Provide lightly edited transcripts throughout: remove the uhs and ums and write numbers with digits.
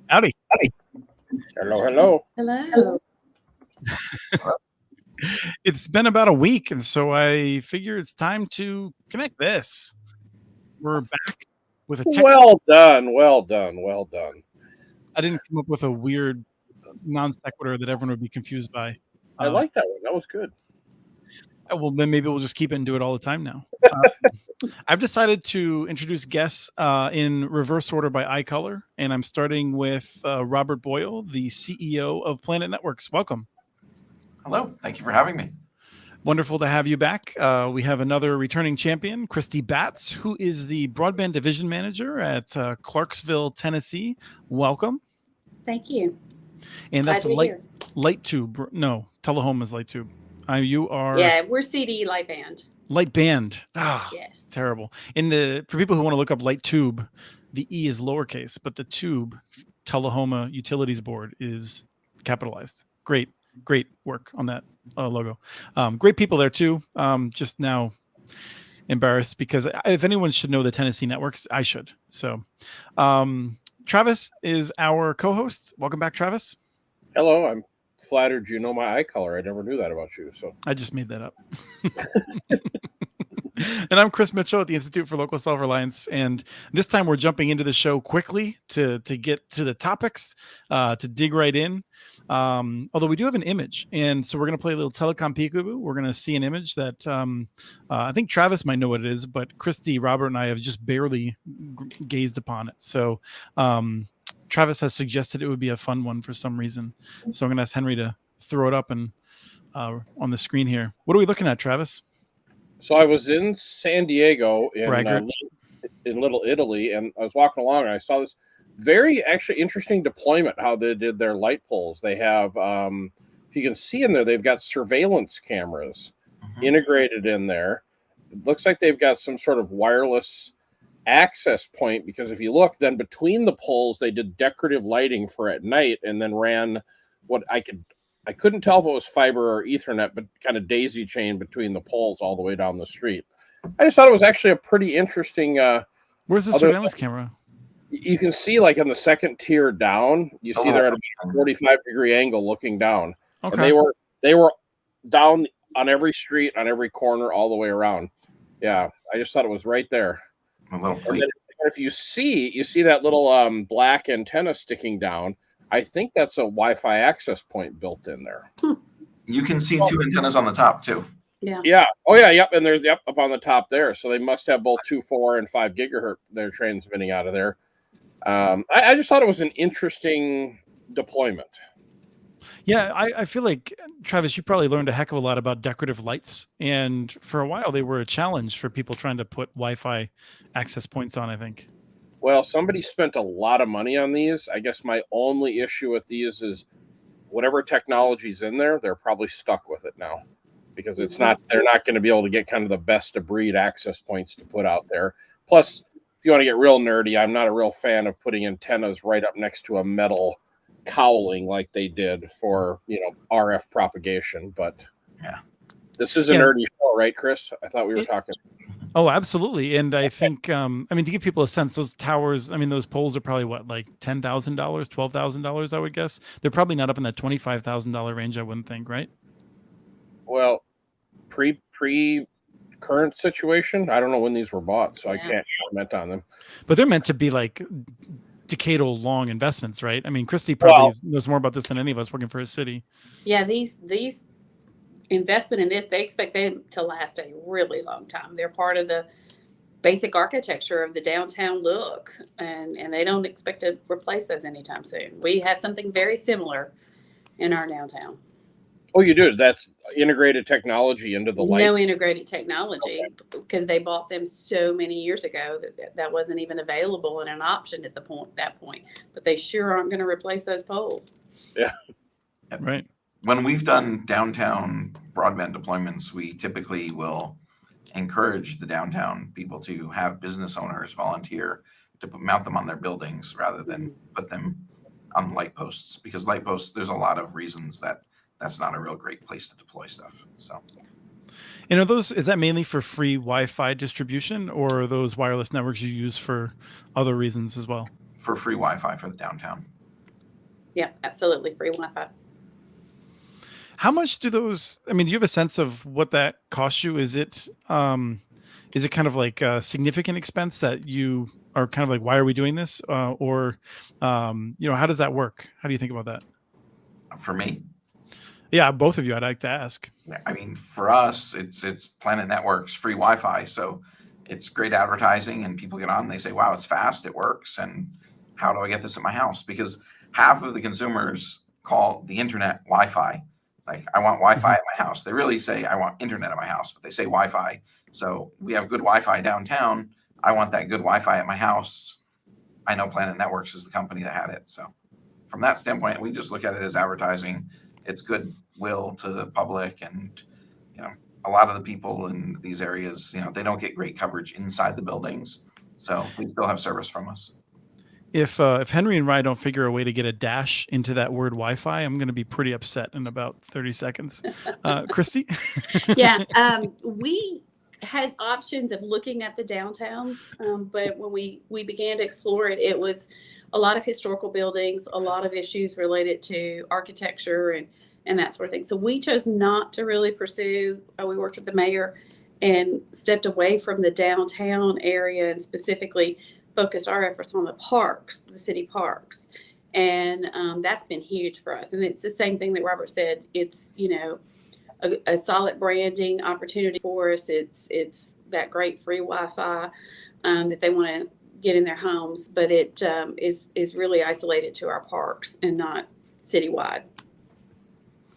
Howdy. Hello, hello. Hello. It's been about a week, and so I figure it's time to connect this. We're back with a tech. Well done, well done, well done. I didn't come up with a weird non sequitur that everyone would be confused by. I like that one. That was good. Well, then maybe we'll just keep it and do it all the time now. I've decided to introduce guests in reverse order by eye color, and I'm starting with Robert Boyle, the CEO of Planet Networks. Welcome. Hello. Thank you for having me. Wonderful to have you back. We have another returning champion, Christy Batts, who is the broadband division manager at Clarksville, Tennessee. Welcome. Thank you. And that's Light Tube. No, Telehome is Light Tube. You are. Yeah, we're CDE Lightband. Lightband. Yes. Terrible. For people who want to look up Light Tube, the E is lowercase, but the tube, Telehoma Utilities Board, is capitalized. Great work on that logo. Great people there too. Just now embarrassed because if anyone should know the Tennessee networks, I should. So Travis is our co-host. Welcome back, Travis. Hello. I'm flattered you know my eye color. I never knew that about you. So I just made that up. And I'm Chris Mitchell at the Institute for Local Self-Reliance. And this time we're jumping into the show quickly to get to the topics, to dig right in. Although we do have an image. And so we're going to play a little telecom peekaboo. We're going to see an image that I think Travis might know what it is, but Christy, Robert, and I have just barely gazed upon it. So Travis has suggested it would be a fun one for some reason. So I'm going to ask Henry to throw it up and on the screen here. What are we looking at, Travis? So I was in San Diego in Little Italy, and I was walking along, and I saw this very actually interesting deployment, how they did their light poles. They have, if you can see in there, they've got surveillance cameras integrated in there. It looks like they've got some sort of wireless access point, because if you look, then between the poles, they did decorative lighting for at night, and then ran what I couldn't tell if it was fiber or Ethernet, but kind of daisy chain between the poles all the way down the street. I just thought it was actually a pretty interesting. Where's the surveillance camera? You can see, like, on the second tier down, you see they're at a 45-degree angle looking down. Okay. And they were down on every street, on every corner, all the way around. Yeah, I just thought it was right there. And then if you see that little black antenna sticking down, I think that's a Wi-Fi access point built in there. You can see two antennas on the top too. Yeah. Oh yeah. Yep. And there's up on the top there. So they must have both 2, 4, and 5 gigahertz they're transmitting out of there. I just thought it was an interesting deployment. Yeah, I feel like, Travis, you probably learned a heck of a lot about decorative lights. And for a while, they were a challenge for people trying to put Wi-Fi access points on, I think. Well, somebody spent a lot of money on these. I guess my only issue with these is whatever technology's in there, they're probably stuck with it now, because they're not going to be able to get kind of the best of breed access points to put out there. Plus, if you want to get real nerdy, I'm not a real fan of putting antennas right up next to a metal cowling like they did for, RF propagation. But yeah, this is a nerdy show, right, Chris? I thought we were talking. Oh, absolutely. And I think, to give people a sense, those towers, those poles are probably what, like $10,000, $12,000, I would guess. They're probably not up in that $25,000 range, I wouldn't think, right? Well, pre current situation, I don't know when these were bought, so I can't comment on them. But they're meant to be like decadal long investments, right? Christy probably knows more about this than any of us working for a city. Yeah, these investment in this, they expect them to last a really long time. They're part of the basic architecture of the downtown look, and they don't expect to replace those anytime soon. We have something very similar in our downtown. Oh, you do? That's integrated technology into the light? No integrated technology, because they bought them so many years ago that wasn't even available and an option at that point. But they sure aren't going to replace those poles. Yeah. Right. When we've done downtown broadband deployments, we typically will encourage the downtown people to have business owners volunteer to mount them on their buildings rather than put them on light posts, because light posts, there's a lot of reasons that's not a real great place to deploy stuff. So, and is that mainly for free Wi-Fi distribution, or are those wireless networks you use for other reasons as well? For free Wi-Fi for the downtown. Yeah, absolutely free Wi-Fi. How much do those, I mean, do you have a sense of what that costs you? Is it kind of like a significant expense that you are kind of like, why are we doing this? Or how does that work? How do you think about that? For me, Yeah, both of you, I'd like to ask. I mean, for us, it's Planet Network's free Wi-Fi, so it's great advertising, and people get on and they say, "Wow, it's fast, it works." And how do I get this at my house? Because half of the consumers call the internet Wi-Fi. Like, I want Wi-Fi at my house. They really say, I want internet at my house, but they say Wi-Fi. So we have good Wi-Fi downtown. I want that good Wi-Fi at my house. I know Planet Networks is the company that had it. So from that standpoint, we just look at it as advertising. It's goodwill to the public, and a lot of the people in these areas, they don't get great coverage inside the buildings, so we still have service from us. If Henry and Rye don't figure a way to get a dash into that word Wi-Fi, I'm going to be pretty upset in about 30 seconds. Christy? Yeah, we had options of looking at the downtown, but when we began to explore it, it was a lot of historical buildings, a lot of issues related to architecture and that sort of thing. So we chose not to really pursue. We worked with the mayor and stepped away from the downtown area and specifically focused our efforts on the parks, the city parks. And that's been huge for us. And it's the same thing that Robert said. It's, a solid branding opportunity for us. It's that great free Wi-Fi that they want to get in their homes, but it is really isolated to our parks and not citywide.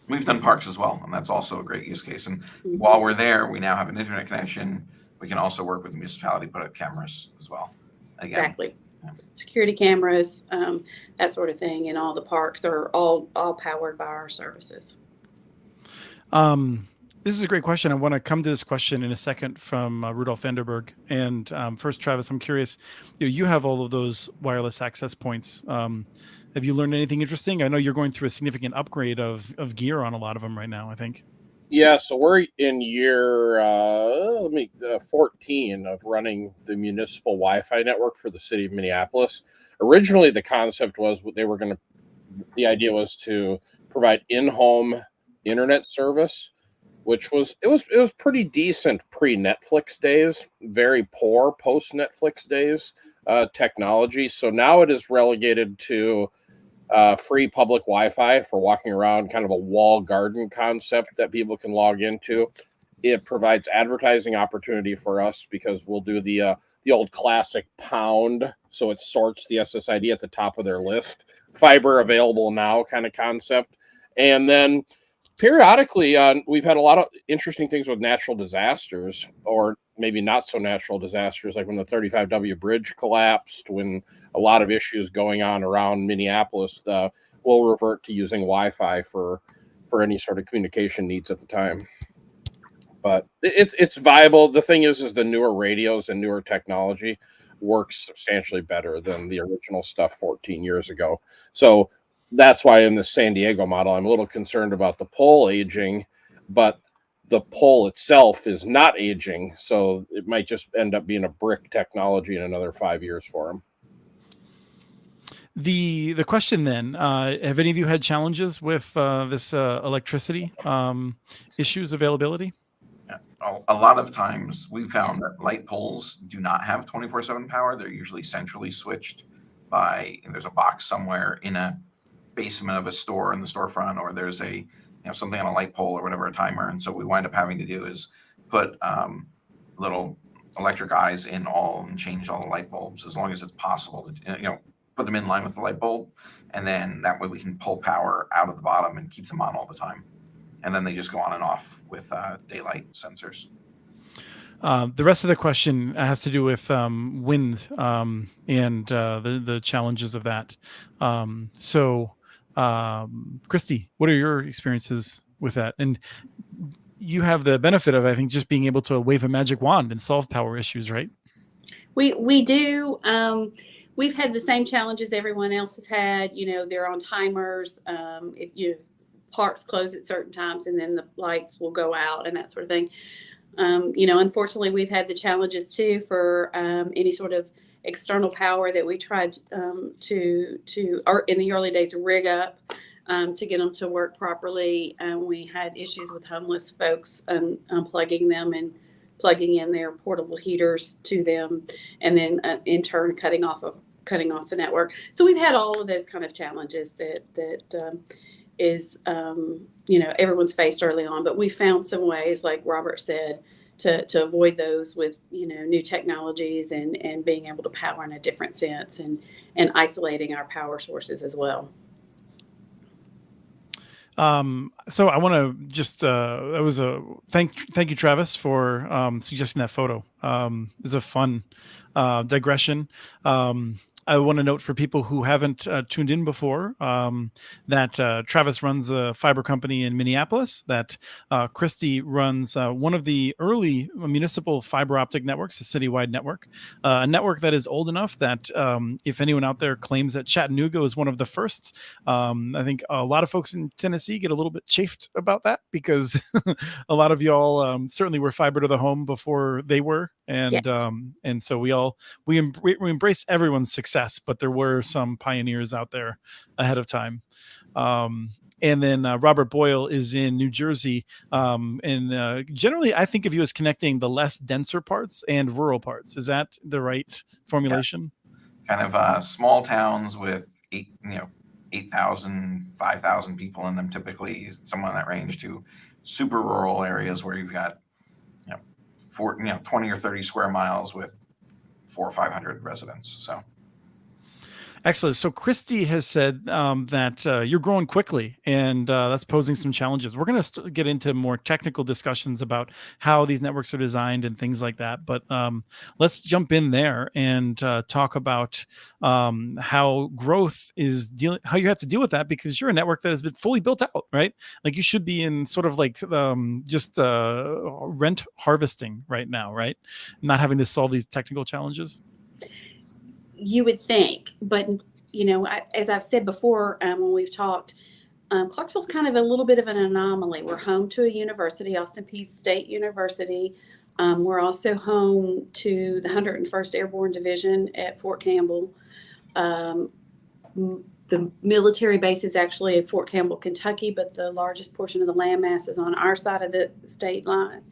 We've done parks as well, and that's also a great use case. And while we're there, we now have an internet connection. We can also work with the municipality to put up cameras as well. Again, exactly. Yeah. Security cameras, that sort of thing, and all the parks are all powered by our services. This is a great question. I want to come to this question in a second from Rudolph Vanderberg. And first, Travis, I'm curious, you have all of those wireless access points. Have you learned anything interesting? I know you're going through a significant upgrade of gear on a lot of them right now, I think. Yeah, so we're in year 14 of running the municipal Wi-Fi network for the city of Minneapolis. Originally, the concept was the idea was to provide in-home internet service, which was pretty decent pre-Netflix days, very poor post-Netflix days technology. So now it is relegated to free public Wi-Fi for walking around, kind of a wall garden concept that people can log into. It provides advertising opportunity for us because we'll do the old classic pound, so it sorts the SSID at the top of their list. Fiber available now kind of concept. And then periodically, we've had a lot of interesting things with natural disasters, or maybe not so natural disasters, like when the 35W bridge collapsed, when a lot of issues going on around Minneapolis, we'll revert to using Wi-Fi for any sort of communication needs at the time. But it's viable. The thing is the newer radios and newer technology works substantially better than the original stuff 14 years ago. So that's why in the San Diego model, I'm a little concerned about the pole aging, but the pole itself is not aging. So it might just end up being a brick technology in another 5 years for them. The question then, have any of you had challenges with this electricity issues, availability? A lot of times we've found that light poles do not have 24/7 power. They're usually centrally switched there's a box somewhere in a basement of a store in the storefront, or there's something on a light pole or whatever, a timer. And so we wind up having to do is put little electric eyes in all and change all the light bulbs as long as it's possible to, put them in line with the light bulb. And then that way we can pull power out of the bottom and keep them on all the time. And then they just go on and off with daylight sensors. The rest of the question has to do with wind and the challenges of that. Christy, what are your experiences with that? And you have the benefit of, I think, just being able to wave a magic wand and solve power issues, right? We do. We've had the same challenges everyone else has had. They're on timers. Parks close at certain times, and then the lights will go out and that sort of thing. Unfortunately, we've had the challenges too for any sort of external power that we tried or in the early days to rig up to get them to work properly. We had issues with homeless folks unplugging them and plugging in their portable heaters to them, and then in turn cutting off the network. So we've had all of those kind of challenges that is everyone's faced early on, but we found some ways, like Robert said, to avoid those with new technologies and being able to power in a different sense and isolating our power sources as well. So I want to just that was a thank you, Travis, for suggesting that photo. It's a fun digression. I want to note for people who haven't tuned in before that Travis runs a fiber company in Minneapolis, that Christy runs one of the early municipal fiber optic networks, a citywide network, a network that is old enough that if anyone out there claims that Chattanooga was one of the first, I think a lot of folks in Tennessee get a little bit chafed about that, because a lot of y'all certainly were fiber to the home before they were. And Yes. And so we embrace everyone's success, but there were some pioneers out there ahead of time. And then Robert Boyle is in New Jersey. And generally, I think of you as connecting the less denser parts and rural parts. Is that the right formulation? Yeah. Kind of small towns with 8,000, 5,000 people in them, typically, somewhere in that range, to super rural areas where you've got 20 or 30 square miles with 400 or 500 residents. So excellent. So Christy has said that you're growing quickly, and that's posing some challenges. We're going to get into more technical discussions about how these networks are designed and things like that. But let's jump in there and talk about how growth is how you have to deal with that, because you're a network that has been fully built out, right? Like you should be in sort of like just rent harvesting right now, right? Not having to solve these technical challenges. You would think, but as I've said before, when we've talked, Clarksville's kind of a little bit of an anomaly. We're home to a university, Austin Peay State University. We're also home to the 101st Airborne Division at Fort Campbell. The military base is actually at Fort Campbell, Kentucky, but the largest portion of the landmass is on our side of the state line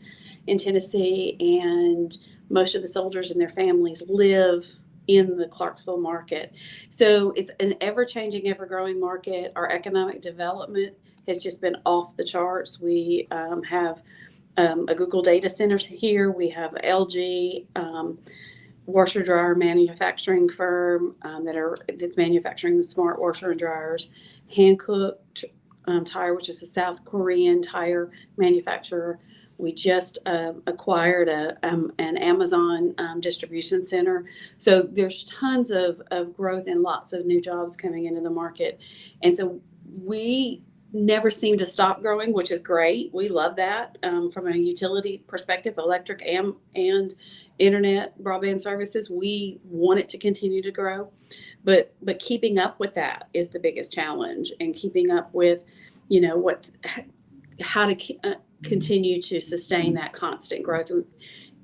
in Tennessee, and most of the soldiers and their families live in the Clarksville market. So it's an ever-changing, ever-growing market. Our economic development has just been off the charts. We have a Google data centers here. We have LG, washer dryer manufacturing firm that's manufacturing the smart washer and dryers. Hankook Tire, which is a South Korean tire manufacturer. We just acquired an Amazon distribution center. So there's tons of growth and lots of new jobs coming into the market. And so we never seem to stop growing, which is great. We love that from a utility perspective, electric and internet broadband services. We want it to continue to grow. But keeping up with that is the biggest challenge, and keeping up with, how to continue to sustain that constant growth.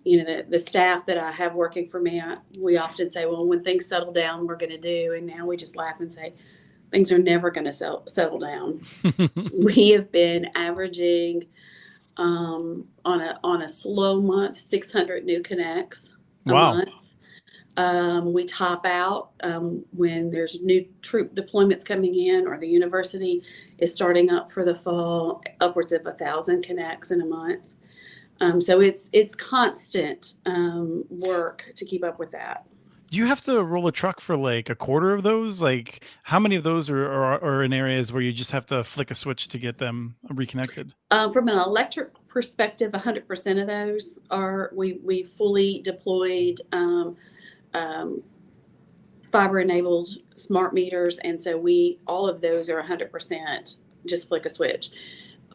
The staff that I have working for me, we often say, well, when things settle down, we're going to do. And now we just laugh and say, things are never going to settle down. We have been averaging on a slow month, 600 new connects a month. We top out when there's new troop deployments coming in, or the university is starting up for the fall, upwards of 1,000 connects in a month. So it's constant work to keep up with that. Do you have to roll a truck for like a quarter of those? Like how many of those are in areas where you just have to flick a switch to get them reconnected? From an electric perspective, 100% of those are we fully deployed fiber-enabled smart meters, and so all of those are 100% just flick a switch.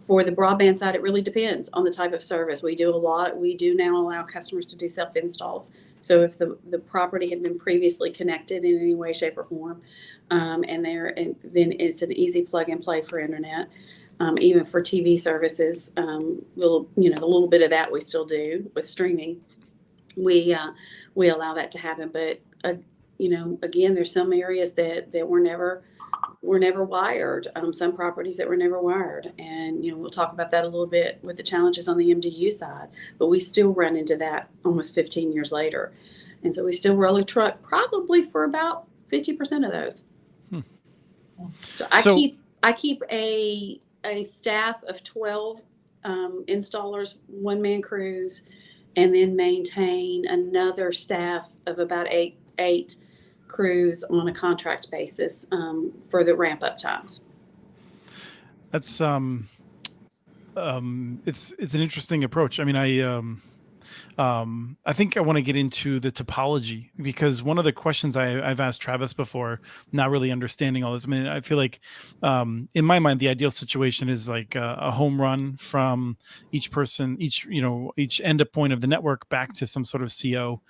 For the broadband side, it really depends on the type of service. We do now allow customers to do self-installs. So if the property had been previously connected in any way, shape, or form, then it's an easy plug and play for internet. Even for TV services, the little bit of that we still do with streaming. We allow that to happen, but again, there's some areas that were never were never wired. Some properties that were never wired. And, we'll talk about that a little bit with the challenges on the MDU side, but we still run into that almost 15 years later. And so we still roll a truck probably for about 50% of those. So I keep a staff of 12 installers, one-man crews, and then maintain another staff of about eight crews on a contract basis for the ramp-up times. That's it's an interesting approach. I mean, I think I want to get into the topology, because one of the questions I've asked Travis before, not really understanding all this. I mean, I feel like in my mind, the ideal situation is like a home run from each person, each end point of the network back to some sort of CO.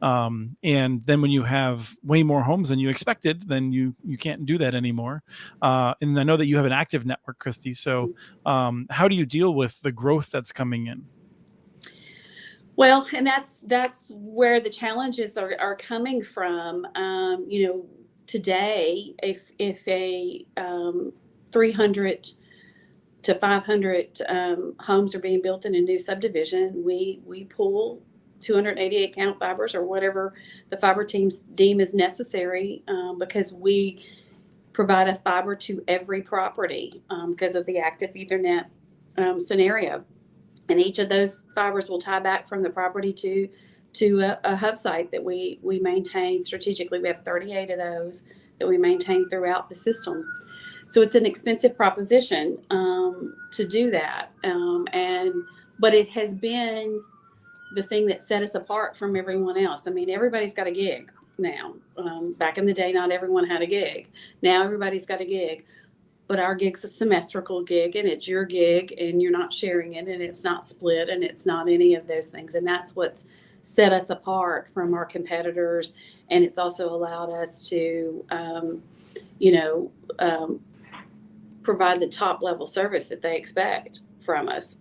And then when you have way more homes than you expected, then you can't do that anymore. And I know that you have an active network, Christy. So how do you deal with the growth that's coming in? Well, and that's where the challenges are coming from. Today, if a 300 to 500 homes are being built in a new subdivision, we pull 288 count fibers or whatever the fiber teams deem is necessary, because we provide a fiber to every property because of the active Ethernet scenario. And each of those fibers will tie back from the property to a hub site that we maintain strategically. We have 38 of those that we maintain throughout the system. So it's an expensive proposition to do that. But it has been the thing that set us apart from everyone else. I mean, everybody's got a gig now. Back in the day, not everyone had a gig. Now everybody's got a gig. But our gig's a symmetrical gig, and it's your gig, and you're not sharing it, and it's not split, and it's not any of those things. And that's what's set us apart from our competitors. And it's also allowed us to, provide the top level service that they expect from us.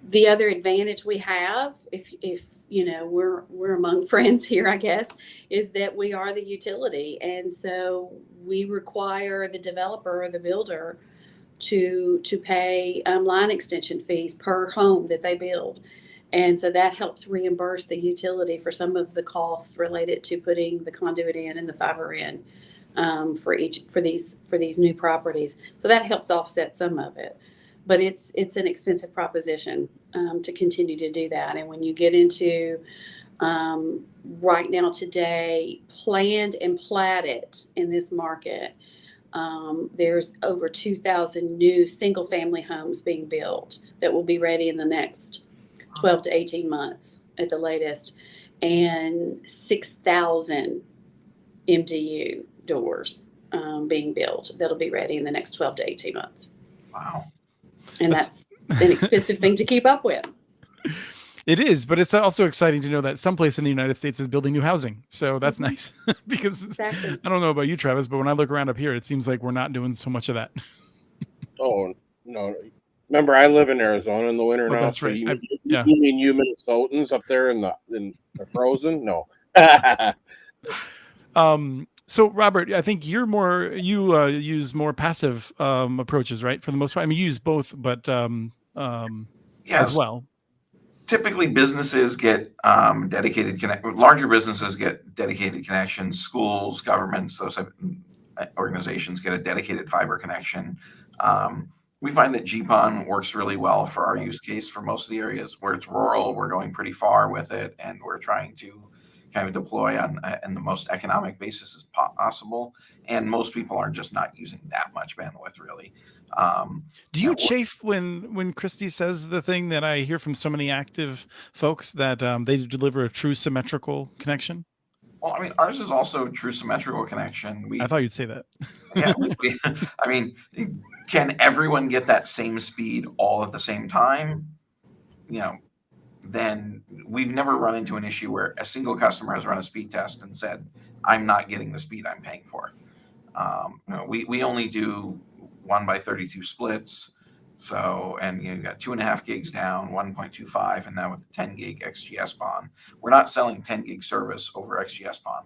The other advantage we have, if we're among friends here, I guess, is that we are the utility. And so we require the developer or the builder to pay line extension fees per home that they build. And so that helps reimburse the utility for some of the costs related to putting the conduit in and the fiber in for these new properties. So that helps offset some of it. But it's an expensive proposition to continue to do that. And when you get into right now today, planned and platted in this market, there's over 2,000 new single family homes being built that will be ready in the next 12 to 18 months at the latest, and 6,000 MDU doors being built that'll be ready in the next 12 to 18 months. Wow. And that's an expensive thing to keep up with. It is, but it's also exciting to know that someplace in the United States is building new housing. So that's nice because exactly. I don't know about you, Travis, but when I look around up here, it seems like we're not doing so much of that. Oh, no. Remember, I live in Arizona in the winter now. That's so right. You mean you Minnesotans up there in the frozen? No. So Robert, I think you use more passive approaches, right? For the most part, I mean, you use both, but as well. Typically, businesses get larger businesses get dedicated connections. Schools, governments, those organizations get a dedicated fiber connection. We find that GPON works really well for our use case for most of the areas where it's rural. We're going pretty far with it, and we're trying to kind of deploy on the most economic basis as possible. And most people are just not using that much bandwidth, really. Do you chafe when Christy says the thing that I hear from so many active folks that they deliver a true symmetrical connection? Well, I mean, ours is also a true symmetrical connection. I thought you'd say that. Yeah, I mean, can everyone get that same speed all at the same time? Then we've never run into an issue where a single customer has run a speed test and said, I'm not getting the speed I'm paying for. We only do 1x32 splits. So, and you got 2.5 gigs down, 1.25, and now with 10 gig XGS PON. We're not selling 10 gig service over XGS PON.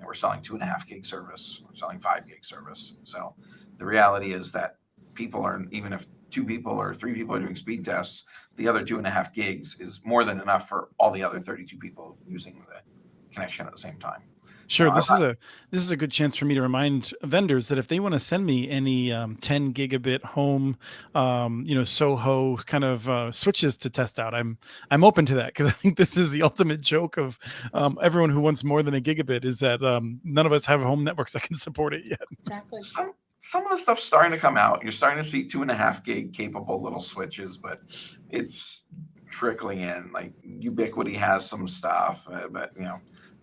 we're selling 2.5 gig service, we're selling 5 gig service. So the reality is that people are, even if 2 people or 3 people are doing speed tests, the other 2.5 gigs is more than enough for all the other 32 people using the connection at the same time. Sure. This is a good chance for me to remind vendors that if they want to send me any 10 gigabit home, Soho kind of switches to test out, I'm open to that, because I think this is the ultimate joke of everyone who wants more than a gigabit is that none of us have home networks that can support it yet. Exactly. Some of the stuff's starting to come out. You're starting to see 2.5 gig capable little switches, but it's trickling in. Like Ubiquiti has some stuff, but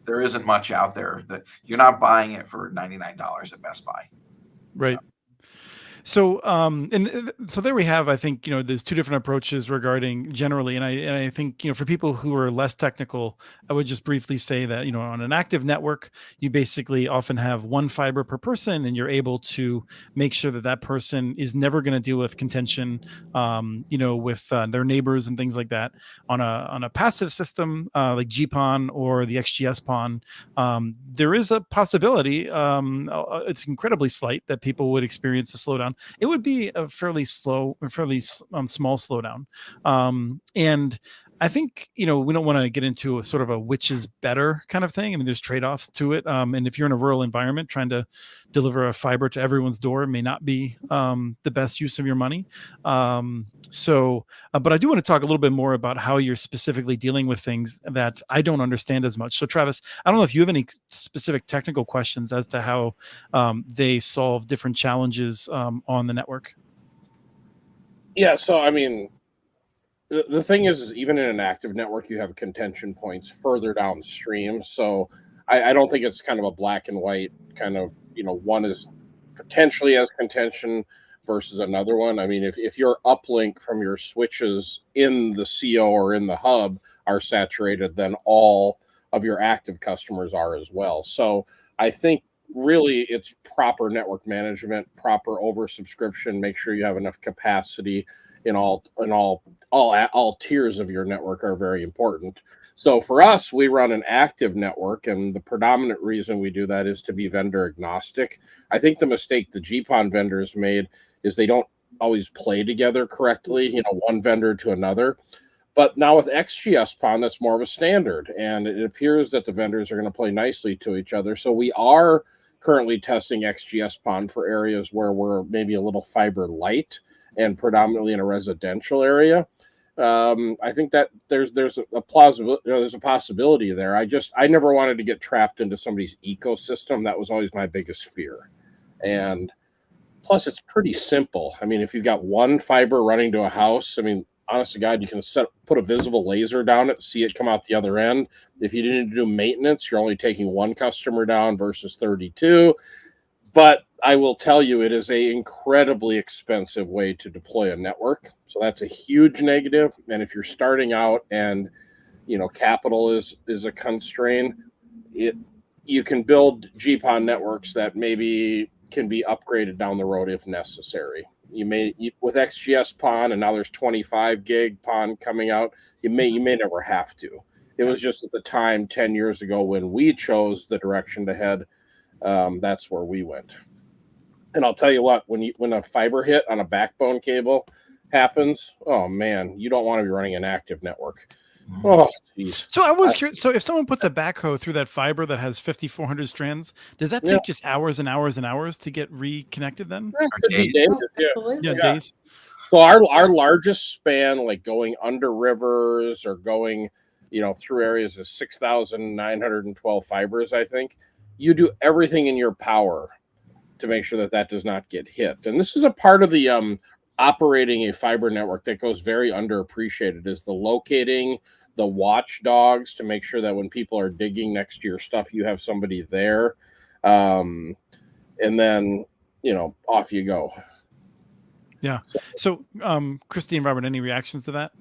there isn't much out there that you're not buying it for $99 at Best Buy. Right. So, so there we have, I think, there's two different approaches regarding generally. And I think, for people who are less technical, I would just briefly say that, on an active network, you basically often have one fiber per person, and you're able to make sure that that person is never going to deal with contention, with their neighbors and things like that. On a passive system, like GPON or the XGS PON, there is a possibility, it's incredibly slight, that people would experience a slowdown. It would be a fairly small slowdown. And I think, we don't want to get into a sort of a which is better kind of thing. I mean, there's trade-offs to it. And if you're in a rural environment, trying to deliver a fiber to everyone's door may not be the best use of your money. But I do want to talk a little bit more about how you're specifically dealing with things that I don't understand as much. So Travis, I don't know if you have any specific technical questions as to how they solve different challenges on the network. Yeah. So, I mean, the thing is even in an active network, you have contention points further downstream. So I don't think it's kind of a black and white kind of, one is potentially as contention versus another one. I mean, if your uplink from your switches in the CO or in the hub are saturated, then all of your active customers are as well. So I think really it's proper network management, proper oversubscription, make sure you have enough capacity in all tiers of your network are very important. So for us, we run an active network, and the predominant reason we do that is to be vendor agnostic. I think the mistake the GPON vendors made is they don't always play together correctly, one vendor to another. But now with XGS PON, that's more of a standard, and it appears that the vendors are going to play nicely to each other. So we are currently testing XGS PON for areas where we're maybe a little fiber light and predominantly in a residential area. I think that there's a possibility there. I never wanted to get trapped into somebody's ecosystem. That was always my biggest fear. And plus, it's pretty simple. I mean, if you've got one fiber running to a house, I mean, honest to God, you can put a visible laser down it, see it come out the other end. If you didn't do maintenance, you're only taking one customer down versus 32. But I will tell you, it is a incredibly expensive way to deploy a network. So that's a huge negative. And if you're starting out and, capital is a constraint, you can build GPON networks that maybe can be upgraded down the road if necessary. With XGS PON, and now there's 25 gig PON coming out, you may never have to. It was just at the time 10 years ago when we chose the direction to head. That's where we went. And I'll tell you what, when a fiber hit on a backbone cable happens, oh man, you don't want to be running an active network. Oh, geez. So I was curious. So if someone puts a backhoe through that fiber that has 5,400 strands, does that take just hours and hours and hours to get reconnected then? Days. So our largest span, like going under rivers or going, through areas of 6,912 fibers, I think. You do everything in your power to make sure that does not get hit. And this is a part of the operating a fiber network that goes very underappreciated, is the locating the watchdogs to make sure that when people are digging next to your stuff, you have somebody there. And then, off you go. Yeah. So, Christy and Robert, any reactions to that?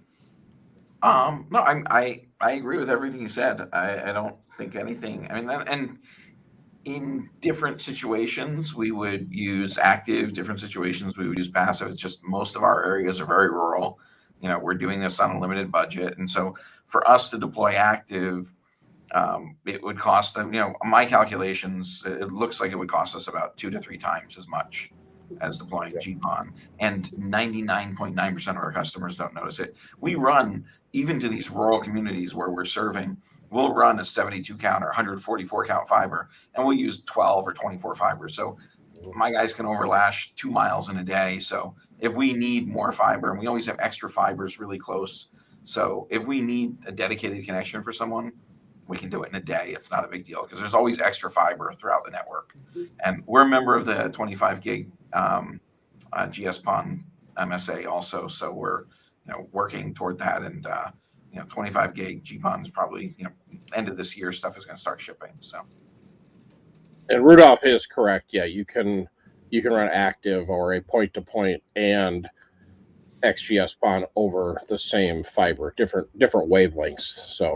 No, I agree with everything you said. I don't think anything. I mean, and in different situations, we would use active. Different situations, we would use passive. It's just most of our areas are very rural. We're doing this on a limited budget, and so for us to deploy active, It would cost them, my calculations, it looks like it would cost us about 2 to 3 times as much as deploying GPON, and 99.9% of our customers don't notice it. We run, even to these rural communities where we're serving, we'll run a 72 count or 144 count fiber, and we'll use 12 or 24 fibers. So my guys can overlash 2 miles in a day. So if we need more fiber, and we always have extra fibers really close, so if we need a dedicated connection for someone, we can do it in a day. It's not a big deal because there's always extra fiber throughout the network. And we're a member of the 25 gig GS-PON MSA also. So we're working toward that. And 25 gig GPON is probably end of this year stuff is going to start shipping. So. And Rudolph is correct. Yeah, you can run active or a point-to-point and XGS-PON over the same fiber, different wavelengths. So.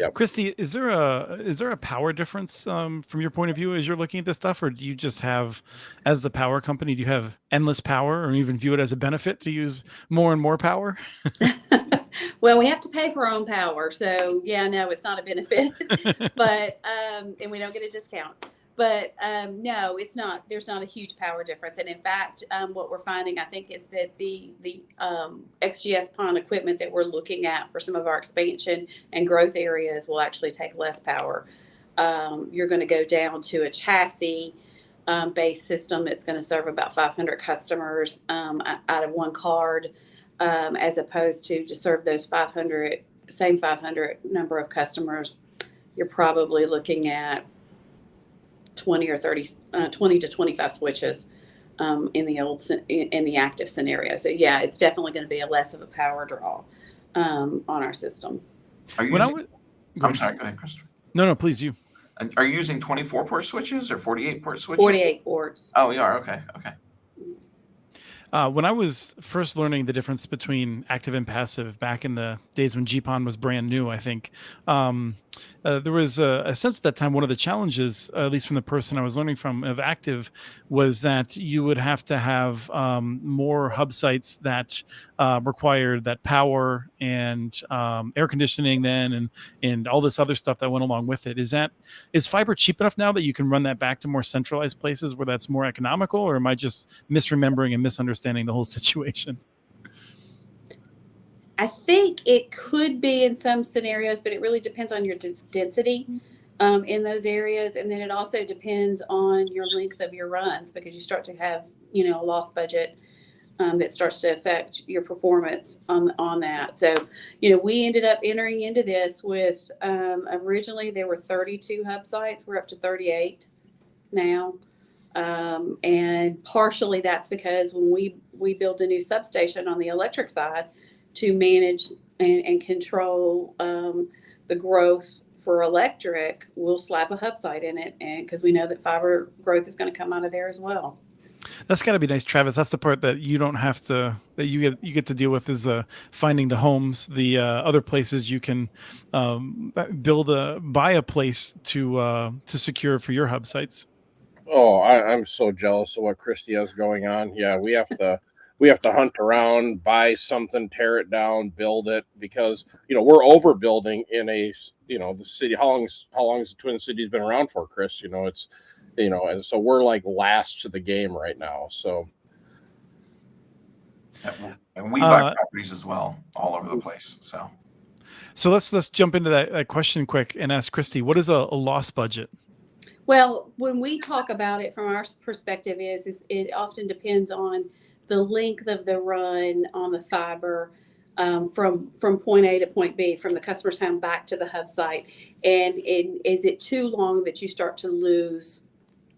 Yep. Christy, is there a power difference from your point of view as you're looking at this stuff, or do you just have, as the power company, do you have endless power, or even view it as a benefit to use more and more power? Well, we have to pay for our own power, so yeah, no, it's not a benefit, but and we don't get a discount. But no, it's not. There's not a huge power difference, and in fact, what we're finding, I think, is that the XGS-PON equipment that we're looking at for some of our expansion and growth areas will actually take less power. You're going to go down to a chassis based system that's going to serve about 500 customers out of one card, as opposed to serve those 500 number of customers. You're probably looking at 20 to 25 switches in the active scenario. So yeah, it's definitely going to be less of a power draw on our system. I'm sorry, go ahead, Christopher. No, please, you. Are you using 24 port switches or 48 port switches? 48 ports. Oh, you are? Okay. When I was first learning the difference between active and passive back in the days when GPON was brand new, I think there was a sense at that time, one of the challenges, at least from the person I was learning from of active, was that you would have to have more hub sites that required that power and air conditioning then and all this other stuff that went along with it. Is fiber cheap enough now that you can run that back to more centralized places where that's more economical, or am I just misremembering and misunderstanding the whole situation? I think it could be in some scenarios, but it really depends on your density in those areas. And then it also depends on your length of your runs, because you start to have, a lost budget that starts to affect your performance on that. So, we ended up entering into this with originally there were 32 hub sites. We're up to 38 now. And partially that's because when we build a new substation on the electric side to manage and control the growth for electric, we'll slap a hub site in it, and because we know that fiber growth is going to come out of there as well. That's got to be nice, Travis. That's the part that you don't have to, that you get to deal with, is finding the homes, the other places you can buy a place to secure for your hub sites. Oh, I'm so jealous of what Christy has going on. Yeah, we have to hunt around, buy something, tear it down, build it, because we're overbuilding in the city. How long has the Twin Cities been around for, Chris? It's and so we're like last to the game right now. So and we buy properties as well all over the place. So let's jump into that question quick and ask Christy, what is a loss budget? Well, when we talk about it from our perspective is it often depends on the length of the run on the fiber from point A to point B, from the customer's home back to the hub site. And is it too long that you start to lose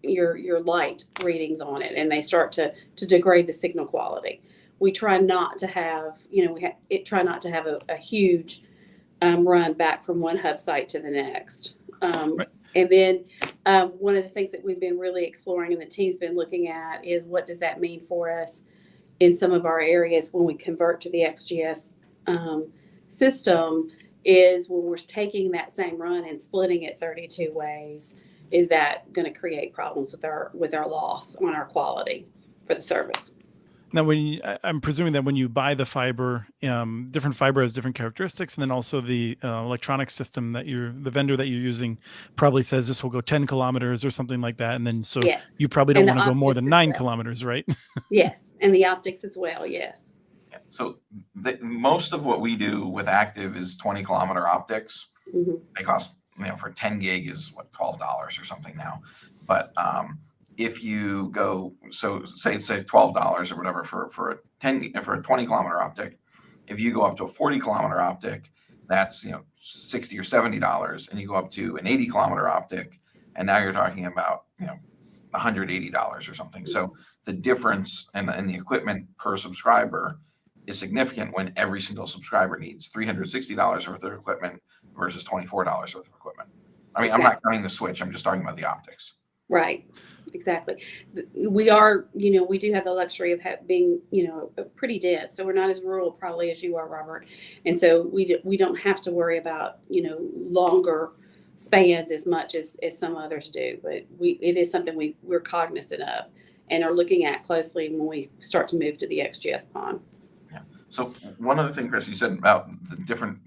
your light readings on it and they start to degrade the signal quality? We try not to have, a huge run back from one hub site to the next. Right. And then one of the things that we've been really exploring and the team's been looking at is what does that mean for us in some of our areas when we convert to the XGS system, is when we're taking that same run and splitting it 32 ways, is that going to create problems with our loss on our quality for the service? Now, I'm presuming that when you buy the fiber, different fiber has different characteristics, and then also the electronic system that the vendor that you're using probably says this will go 10 kilometers or something like that, and then so Yes. you probably don't And the want to go more optics than as 9 well. kilometers, right? Yes, and the optics as well. Yes. Yeah. So most of what we do with active is 20-kilometer optics. Mm-hmm. They cost, for 10 gig is what, $12 or something now. But if you go, so say $12 or whatever for a 20-kilometer optic. If you go up to a 40-kilometer optic, that's $60 or $70, and you go up to an 80-kilometer optic, and now you're talking about $180 or something. So the difference in the equipment per subscriber is significant when every single subscriber needs $360 worth of equipment versus $24 worth of equipment. I mean, I'm not counting the switch. I'm just talking about the optics. Right. Exactly. We are, we do have the luxury of being, pretty dense. So we're not as rural probably as you are, Robert. And so we don't have to worry about, longer spans as much as some others do. But it is something we're cognizant of and are looking at closely when we start to move to the XGS PON. Yeah. So one other thing, Chris, you said about the different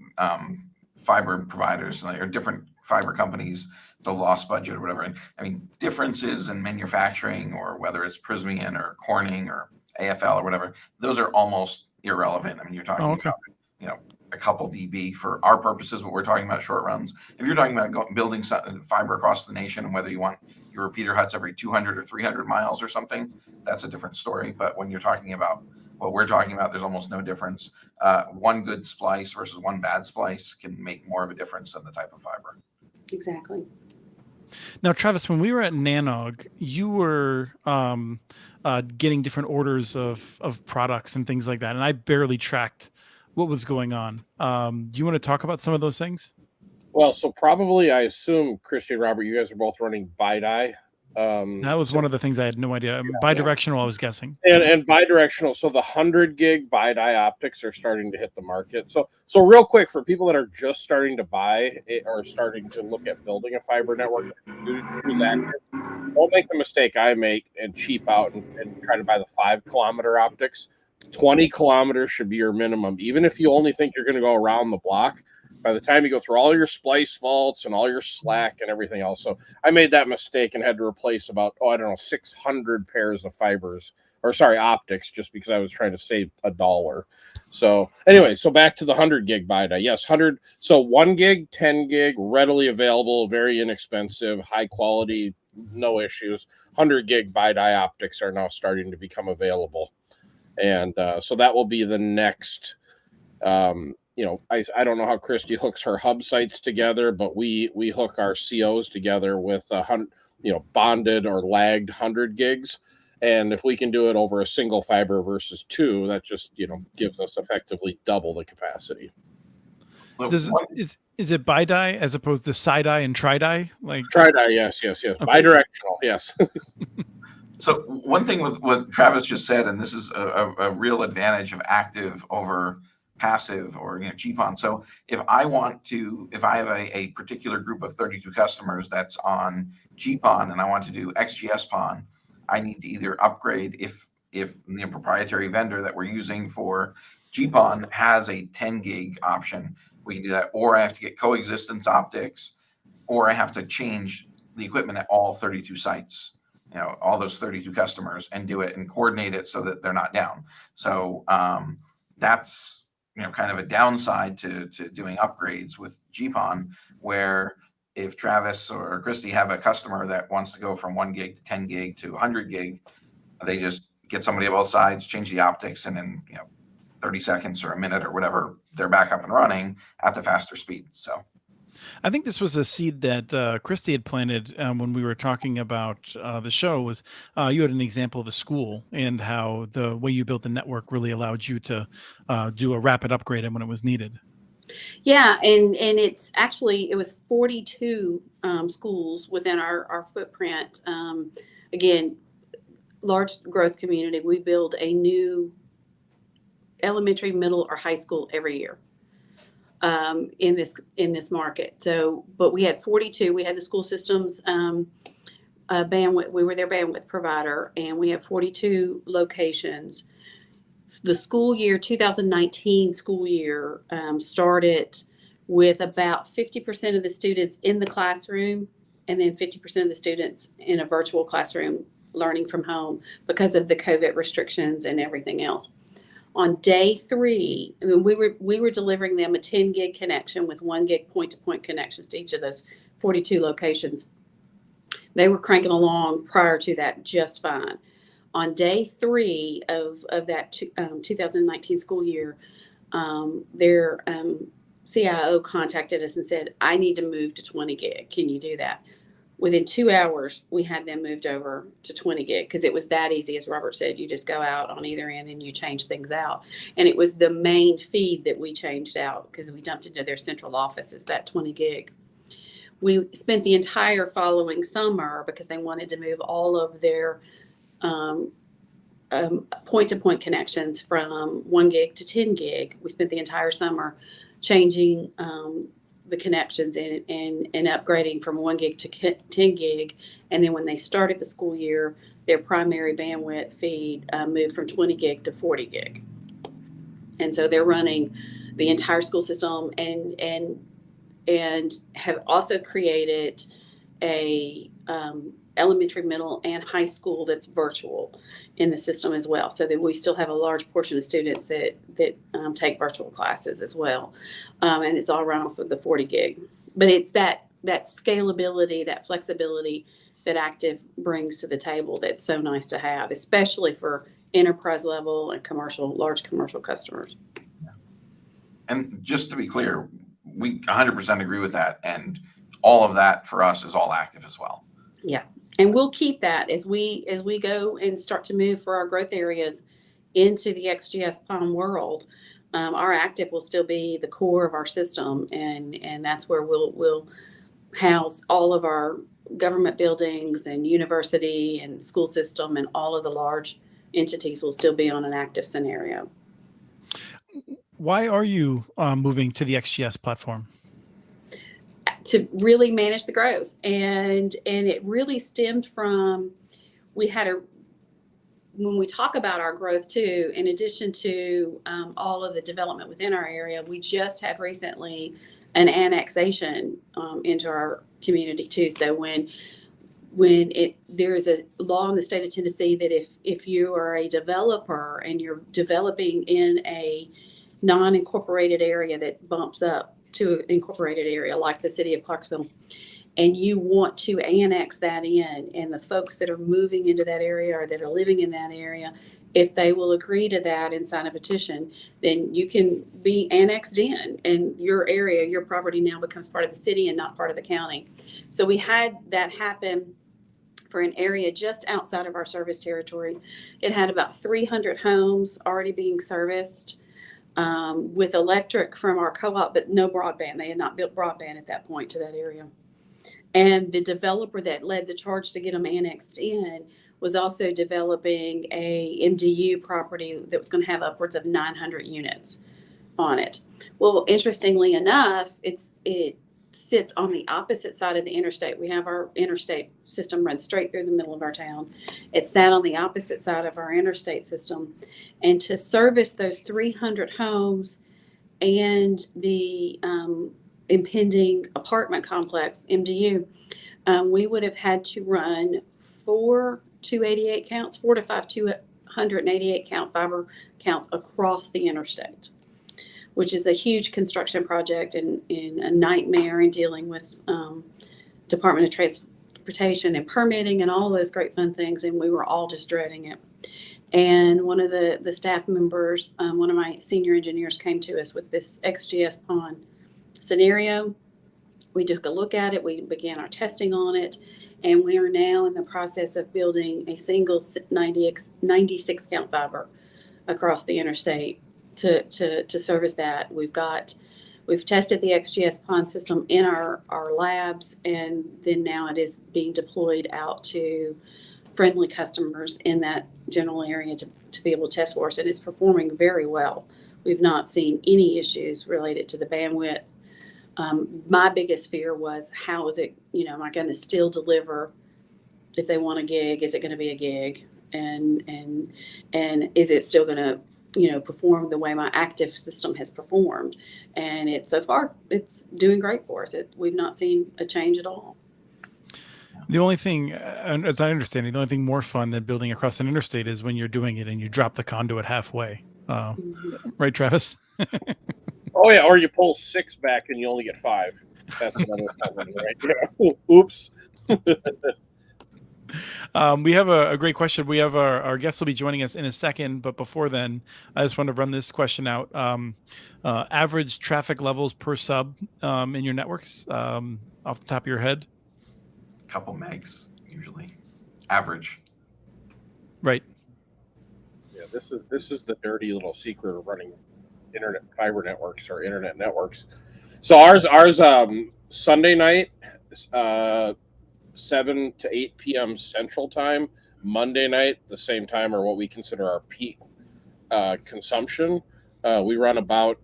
fiber providers or different fiber companies, the lost budget or whatever. And I mean, differences in manufacturing, or whether it's Prysmian or Corning or AFL or whatever, those are almost irrelevant. I mean, you're talking about, a couple dB for our purposes, but we're talking about short runs. If you're talking about building fiber across the nation, and whether you want your repeater huts every 200 or 300 miles or something, that's a different story. But when you're talking about what we're talking about, there's almost no difference. One good splice versus one bad splice can make more of a difference than the type of fiber. Exactly. Now, Travis, when we were at Nanog, you were getting different orders of products and things like that, and I barely tracked what was going on. Do you want to talk about some of those things? Well, so probably, I assume, Christy and Robert, you guys are both running BiDi. That was one of the things I had no idea. Bidirectional, I was guessing. And bidirectional. So the 100 gig BiDi optics are starting to hit the market. So real quick, for people that are just starting to buy or starting to look at building a fiber network, don't make the mistake I make and cheap out and try to buy the 5-kilometer optics. 20 kilometers should be your minimum. Even if you only think you're going to go around the block, by the time you go through all your splice faults and all your slack and everything else. So I made that mistake and had to replace about, 600 pairs of optics, just because I was trying to save $1. So anyway, so back to the 100 gig BiDi. Yes, 100. So 1 gig, 10 gig, readily available, very inexpensive, high quality, no issues. 100 gig BiDi optics are now starting to become available. And so that will be the next, I don't know how Christy hooks her hub sites together, but we hook our COs together with bonded or lagged 100 gigs. And if we can do it over a single fiber versus 2, that just, gives us effectively double the capacity. Is it BiDi as opposed to SiDi and TriDi? Like TriDi, yes. Okay. Bidirectional, yes. So one thing with what Travis just said, and this is a real advantage of active over passive or GPON. So if I have a particular group of 32 customers that's on GPON and I want to do XGS PON, I need to either upgrade if the proprietary vendor that we're using for GPON has a 10 gig option, we can do that, or I have to get coexistence optics, or I have to change the equipment at all 32 sites, all those 32 customers, and do it and coordinate it so that they're not down. So that's kind of a downside to doing upgrades with GPON, where if Travis or Christy have a customer that wants to go from 1 gig to 10 gig to 100 gig, they just get somebody on both sides, change the optics, and in 30 seconds or a minute or whatever, they're back up and running at the faster speed. So I think this was a seed that Christy had planted when we were talking about the show. Was you had an example of a school and how the way you built the network really allowed you to do a rapid upgrade when it was needed. Yeah, and it was 42 schools within our footprint. Again, large growth community. We build a new elementary, middle, or high school every year. In this market. So, but we had 42. We had the school systems bandwidth. We were their bandwidth provider, and we have 42 locations. the school year 2019 school year started with about 50% of the students in the classroom, and then 50% of the students in a virtual classroom learning from home because of the COVID restrictions and everything else. On day 3, I mean, we were delivering them a 10 gig connection with 1 gig point-to-point connections to each of those 42 locations. They were cranking along prior to that just fine. On day 3 of that 2019 school year, their CIO contacted us and said, I need to move to 20 gig. Can you do that? Within 2 hours, we had them moved over to 20 gig because it was that easy. As Robert said, you just go out on either end and you change things out. And it was the main feed that we changed out because we dumped into their central offices, that 20 gig. We spent the entire following summer because they wanted to move all of their point-to-point connections from 1 gig to 10 gig. We spent the entire summer changing the connections and upgrading from 1 gig to 10 gig. And then when they started the school year, their primary bandwidth feed moved from 20 gig to 40 gig. And so they're running the entire school system and have also created a elementary, middle, and high school that's virtual in the system as well, so that we still have a large portion of students that take virtual classes as well, and it's all run off of the 40 gig. But it's that scalability, that flexibility that Active brings to the table that's so nice to have, especially for enterprise level and large commercial customers. And just to be clear, we 100% agree with that, and all of that for us is all Active as well. Yeah. And we'll keep that as we go and start to move for our growth areas into the XGS-PON world. Our Active will still be the core of our system, and that's where we'll house all of our government buildings and university and school system, and all of the large entities will still be on an Active scenario. Why are you moving to the XGS platform? To really manage the growth, and it really stemmed from when we talk about our growth too, in addition to all of the development within our area, we just had recently an annexation into our community too. So when there is a law in the state of Tennessee that if you are a developer and you're developing in a non-incorporated area that bumps up to an incorporated area like the city of Clarksville, and you want to annex that in, and the folks that are moving into that area or that are living in that area, if they will agree to that and sign a petition, then you can be annexed in, and your area, your property now becomes part of the city and not part of the county. So we had that happen for an area just outside of our service territory. It had about 300 homes already being serviced with electric from our co-op, but no broadband. They had not built broadband at that point to that area. And the developer that led the charge to get them annexed in was also developing a MDU property that was going to have upwards of 900 units on it. Well, interestingly enough, it sits on the opposite side of the interstate. We have our interstate system runs straight through the middle of our town. It sat on the opposite side of our interstate system. And to service those 300 homes and the impending apartment complex, MDU, we would have had to run 4 to 5 288 count fiber counts across the interstate, which is a huge construction project and a nightmare in dealing with Department of Transportation and permitting and all those great fun things. And we were all just dreading it. And one of the staff members, one of my senior engineers, came to us with this XGS-PON scenario. We took a look at it. We began our testing on it. And we are now in the process of building a single 96 count fiber across the interstate to service that. We've tested the XGS-PON system in our labs, and then now it is being deployed out to friendly customers in that general area to be able to test for us, and it's performing very well. We've not seen any issues related to the bandwidth. My biggest fear was, how is it, am I going to still deliver if they want a gig? Is it going to be a gig? And is it still going to perform the way my active system has performed. And so far it's doing great for us. We've not seen a change at all. The only thing, as I understand it, the only thing more fun than building across an interstate is when you're doing it and you drop the conduit halfway. Right, Travis? Oh yeah, or you pull 6 back and you only get 5. That's another one, right? Yeah. Oops. We have a great question. We have our guest will be joining us in a second, but before then, I just want to run this question out. Average traffic levels per sub in your networks, off the top of your head? A couple megs usually, average. Right. Yeah, this is the dirty little secret of running internet fiber networks or internet networks. So ours Sunday night, 7 to 8 p.m. Central Time. Monday night, the same time, or what we consider our peak consumption. We run about.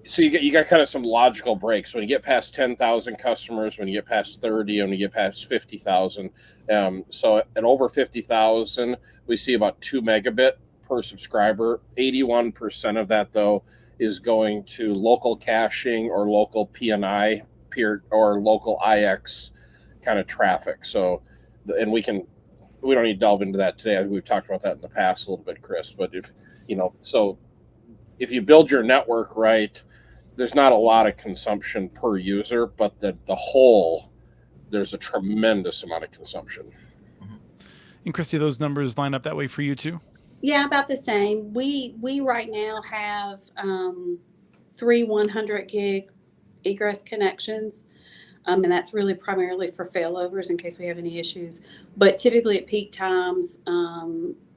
So you got kind of some logical breaks when you get past 10,000 customers, when you get past 30, when you get past 50,000. So at over 50,000, we see about 2 megabit per subscriber. 81% of that though is going to local caching or local PNI peer or local IX kind of traffic. So, and we don't need to delve into that today. I think we've talked about that in the past a little bit, Chris. But if you build your network right, there's not a lot of consumption per user, but the whole, there's a tremendous amount of consumption. And Christy, those numbers line up that way for you too? Yeah, about the same. We right now have 3 100 gig egress connections. And that's really primarily for failovers in case we have any issues. But typically at peak times,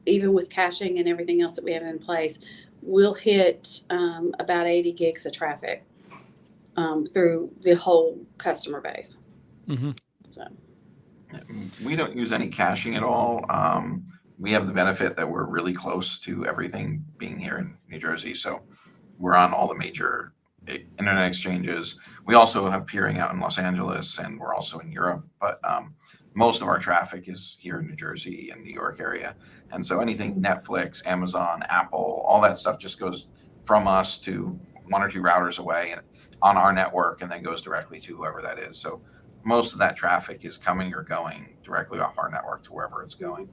even with caching and everything else that we have in place, we'll hit about 80 gigs of traffic through the whole customer base. Mm-hmm. So We don't use any caching at all. We have the benefit that we're really close to everything being here in New Jersey. So we're on all the major internet exchanges. We also have peering out in Los Angeles, and we're also in Europe. But most of our traffic is here in New Jersey and New York area. And so anything Netflix, Amazon, Apple, all that stuff just goes from us to 1 or 2 routers away and on our network, and then goes directly to whoever that is. So most of that traffic is coming or going directly off our network to wherever it's going.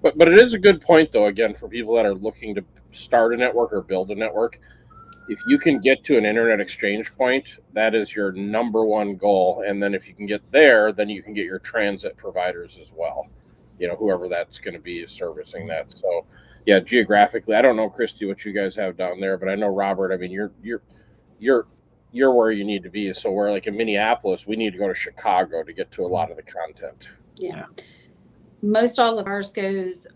But it is a good point, though, again, for people that are looking to start a network or build a network. If you can get to an internet exchange point, that is your number one goal. And then if you can get there, then you can get your transit providers as well. Whoever that's going to be servicing that. So, yeah, geographically, I don't know, Christy, what you guys have down there, but I know, Robert, I mean, you're where you need to be. So we're like in Minneapolis, we need to go to Chicago to get to a lot of the content. yeah. Most all of ours goes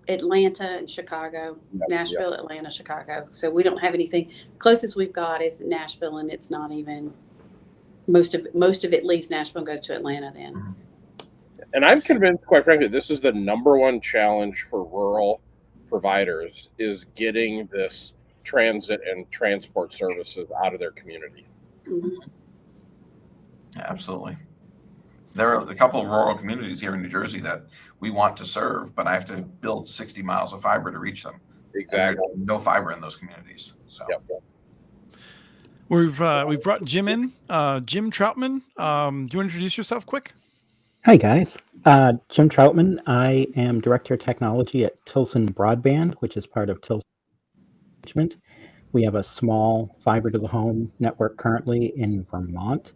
Atlanta and Chicago, Nashville, Atlanta, Chicago. So we don't have anything. Closest we've got is Nashville, and it's not even most of it leaves Nashville and goes to Atlanta then. And I'm convinced, quite frankly, this is the number one challenge for rural providers is getting this transit and transport services out of their community. Mm-hmm. Yeah, absolutely. There are a couple of rural communities here in New Jersey that we want to serve, but I have to build 60 miles of fiber to reach them. Exactly. No fiber in those communities. So Yep. We've brought Jim in. Jim Troutman. Do you want to introduce yourself quick? Hi, guys. Jim Troutman. I am Director of Technology at Tilson Broadband, which is part of Tilson Management. We have a small fiber to the home network currently in Vermont.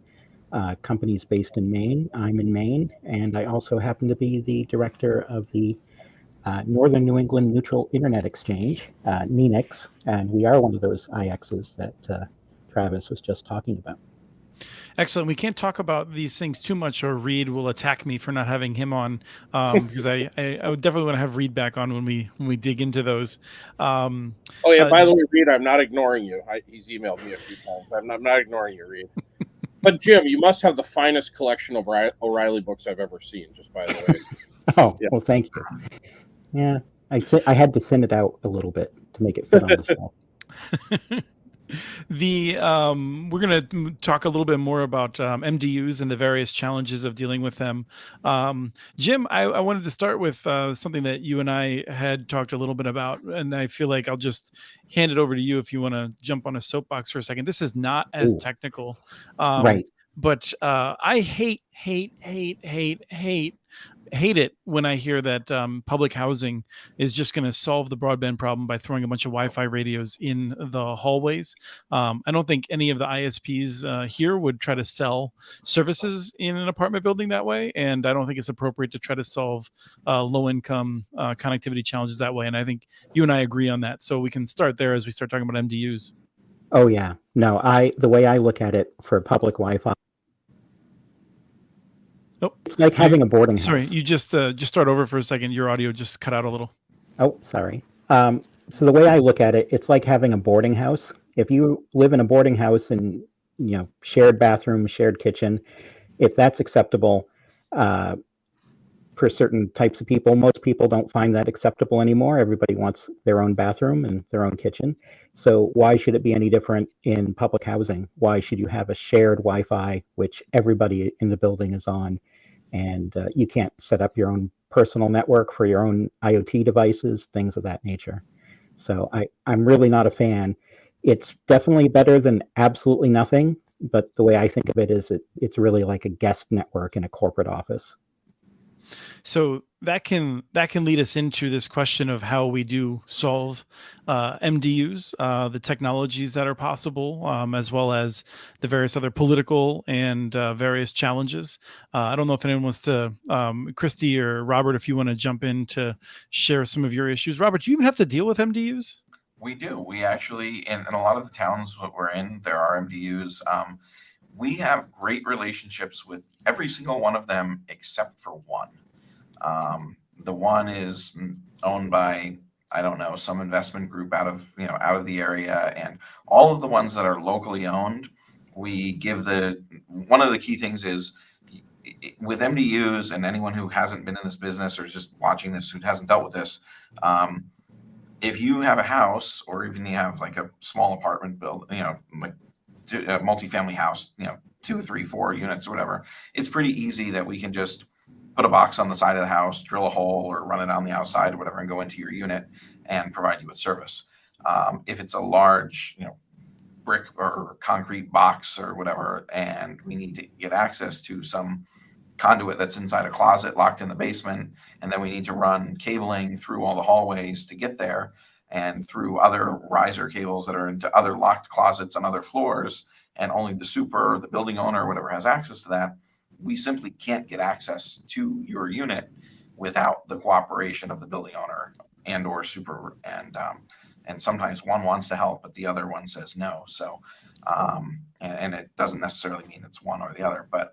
Company's based in Maine. I'm in Maine, and I also happen to be the director of the Northern New England Neutral Internet Exchange, NENIX, and we are one of those IXs that Travis was just talking about. Excellent. We can't talk about these things too much, or Reed will attack me for not having him on, because I would definitely want to have Reed back on when we dig into those. By the way, Reed, I'm not ignoring you. He's emailed me a few times. I'm not ignoring you, Reed. But Jim, you must have the finest collection of O'Reilly books I've ever seen, just by the way. Oh, yeah. Well, thank you. Yeah, I had to thin it out a little bit to make it fit on the shelf. We're going to talk a little bit more about MDUs and the various challenges of dealing with them. Jim, I wanted to start with something that you and I had talked a little bit about, and I feel like I'll just hand it over to you if you want to jump on a soapbox for a second. This is not as Ooh, technical, right. but I hate it when I hear that public housing is just going to solve the broadband problem by throwing a bunch of Wi-Fi radios in the hallways. I don't think any of the ISPs here would try to sell services in an apartment building that way, and I don't think it's appropriate to try to solve low-income connectivity challenges that way. And I think you and I agree on that, so we can start there as we start talking about MDUs. Oh yeah. No, the way I look at it for public Wi-Fi, Oh, it's like having a boarding house. sorry, you just start over for a second. Your audio just cut out a little. Oh, sorry. So the way I look at it, it's like having a boarding house. If you live in a boarding house and shared bathroom, shared kitchen, if that's acceptable for certain types of people, most people don't find that acceptable anymore. Everybody wants their own bathroom and their own kitchen. So why should it be any different in public housing? Why should you have a shared Wi-Fi, which everybody in the building is on, and you can't set up your own personal network for your own IoT devices, things of that nature. So I'm really not a fan. It's definitely better than absolutely nothing, but the way I think of it is it's really like a guest network in a corporate office. So that can lead us into this question of how we do solve MDUs, the technologies that are possible, as well as the various other political and various challenges. I don't know if anyone wants to, Christy or Robert, if you want to jump in to share some of your issues. Robert, do you even have to deal with MDUs? We do. We actually, in a lot of the towns that we're in, there are MDUs. We have great relationships with every single one of them except for one. The one is owned by, I don't know, some investment group out of the area, and all of the ones that are locally owned, we give one of the key things is with MDUs, and anyone who hasn't been in this business or is just watching this who hasn't dealt with this, if you have a house or even you have like a small apartment building, like a multifamily house, 2, 3, 4 units or whatever, it's pretty easy that we can just put a box on the side of the house, drill a hole or run it on the outside or whatever, and go into your unit and provide you with service. If it's a large, brick or concrete box or whatever, and we need to get access to some conduit that's inside a closet locked in the basement, and then we need to run cabling through all the hallways to get there, and through other riser cables that are into other locked closets on other floors, and only the super, the building owner, or whatever has access to that, we simply can't get access to your unit without the cooperation of the building owner and or super. And sometimes one wants to help, but the other one says no. So, and it doesn't necessarily mean it's one or the other, but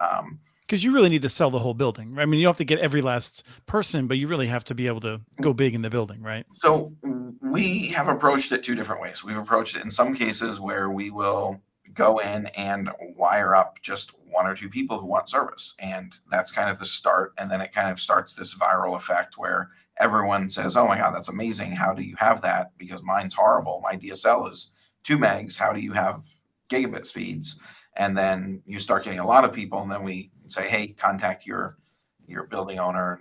because you really need to sell the whole building. I mean, you have to get every last person, but you really have to be able to go big in the building, right? So we have approached it 2 different ways. We've approached it in some cases where we will go in and wire up just 1 or 2 people who want service. And that's kind of the start. And then it kind of starts this viral effect where everyone says, oh my God, that's amazing. How do you have that? Because mine's horrible. My DSL is 2 megs. How do you have gigabit speeds? And then you start getting a lot of people. And then we say, hey, contact your building owner,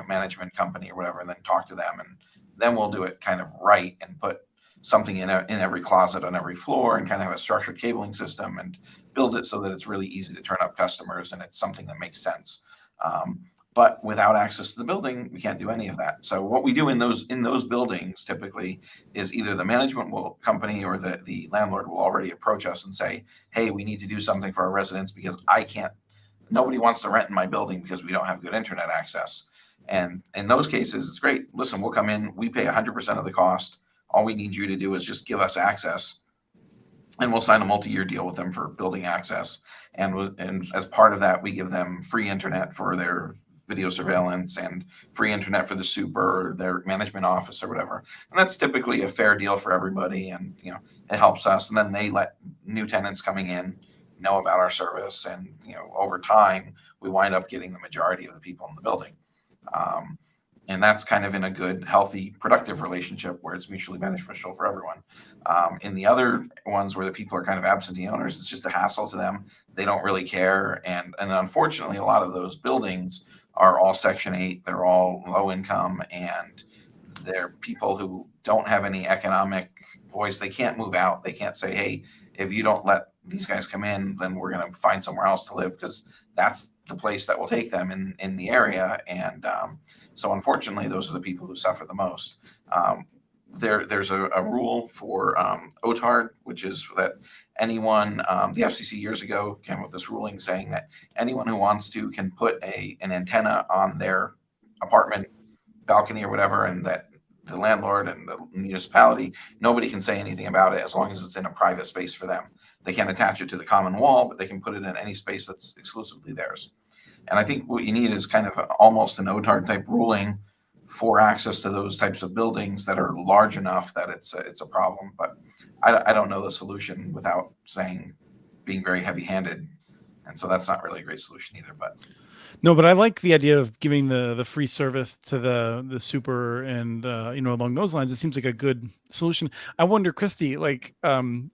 management company or whatever, and then talk to them. And then we'll do it kind of right and put something in every closet on every floor and kind of have a structured cabling system and build it so that it's really easy to turn up customers and it's something that makes sense. But without access to the building, we can't do any of that. So what we do in those buildings typically is either the management company or the landlord will already approach us and say, hey, we need to do something for our residents because nobody wants to rent in my building because we don't have good internet access. And in those cases, it's great. Listen, we'll come in, we pay 100% of the cost. All we need you to do is just give us access, and we'll sign a multi-year deal with them for building access. And as part of that, we give them free internet for their video surveillance and free internet for the super, or their management office or whatever. And that's typically a fair deal for everybody. And, it helps us. And then they let new tenants coming in know about our service. And, over time, we wind up getting the majority of the people in the building. And that's kind of in a good, healthy, productive relationship where it's mutually beneficial for everyone. In the other ones where the people are kind of absentee owners, it's just a hassle to them. They don't really care. And unfortunately, a lot of those buildings are all Section 8. They're all low income, and they're people who don't have any economic voice. They can't move out. They can't say, hey, if you don't let these guys come in, then we're going to find somewhere else to live, because that's the place that will take them in the area. And so unfortunately, those are the people who suffer the most. There's a rule for OTARD, which is that anyone, the FCC years ago came with this ruling saying that anyone who wants to can put an antenna on their apartment balcony or whatever, and that the landlord and the municipality, nobody can say anything about it as long as it's in a private space for them. They can't attach it to the common wall, but they can put it in any space that's exclusively theirs. And I think what you need is kind of almost an OTARD type ruling for access to those types of buildings that are large enough that it's a problem. But I don't know the solution without being very heavy handed. And so that's not really a great solution either. But no, but I like the idea of giving the free service to the super, and along those lines, it seems like a good solution. I wonder, Christy, like,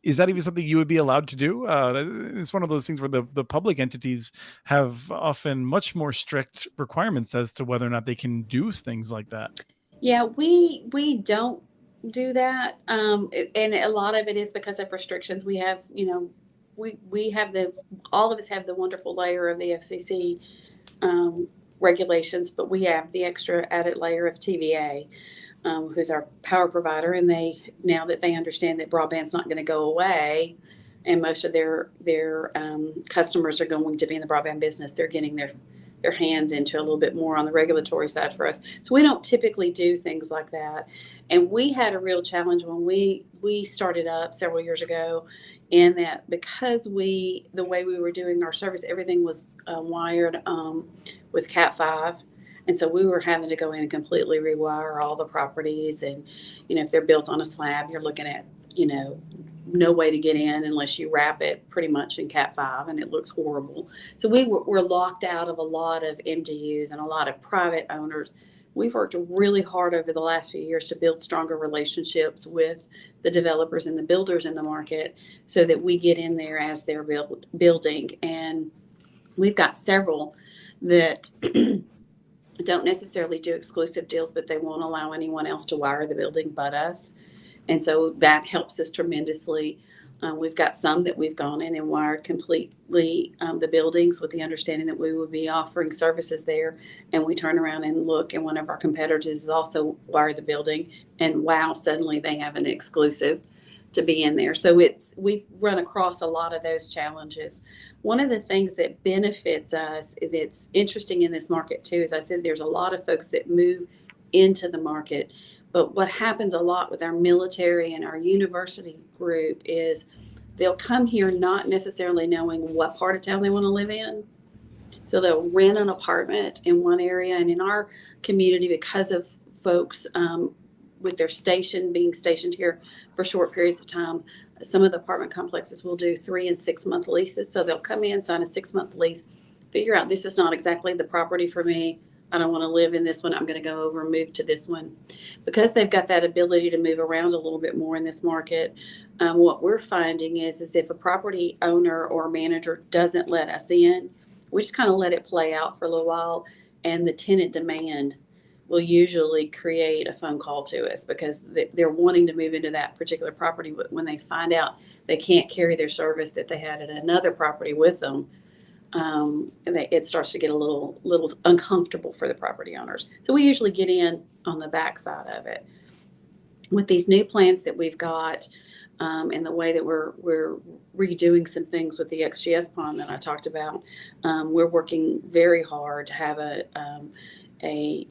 is that even something you would be allowed to do? It's one of those things where the public entities have often much more strict requirements as to whether or not they can do things like that. Yeah, we don't do that, and a lot of it is because of restrictions. We have, we have all of us have the wonderful layer of the FCC regulations, but we have the extra added layer of TVA, who's our power provider, and now that they understand that broadband's not going to go away, and most of their customers are going to be in the broadband business, they're getting their hands into a little bit more on the regulatory side for us. So we don't typically do things like that. And we had a real challenge when we started up several years ago, in that because the way we were doing our service, everything was wired with Cat5. And so we were having to go in and completely rewire all the properties. And, if they're built on a slab, you're looking at, no way to get in unless you wrap it pretty much in Cat5, and it looks horrible. So we're locked out of a lot of MDUs and a lot of private owners. We've worked really hard over the last few years to build stronger relationships with the developers and the builders in the market so that we get in there as they're building. And we've got several that don't necessarily do exclusive deals, but they won't allow anyone else to wire the building but us. And so that helps us tremendously. We've got some that we've gone in and wired completely the buildings with the understanding that we would be offering services there. And we turn around and look, and one of our competitors is also wired the building. And wow, suddenly they have an exclusive to be in there. So we've run across a lot of those challenges. One of the things that benefits us, that's interesting in this market too, as I said, there's a lot of folks that move into the market. But what happens a lot with our military and our university group is they'll come here not necessarily knowing what part of town they want to live in. So they'll rent an apartment in one area. And in our community, because of folks with their being stationed here for short periods of time, some of the apartment complexes will do 3 and 6 month leases. So they'll come in, sign a 6 month lease, figure out this is not exactly the property for me. I don't want to live in this one. I'm going to go over and move to this one. Because they've got that ability to move around a little bit more in this market, what we're finding is if a property owner or manager doesn't let us in, we just kind of let it play out for a little while, and the tenant demand will usually create a phone call to us because they're wanting to move into that particular property. But when they find out they can't carry their service that they had at another property with them, it starts to get a little uncomfortable for the property owners. So we usually get in on the backside of it. With these new plans that we've got, and the way that we're redoing some things with the XGS pond that I talked about, we're working very hard to have a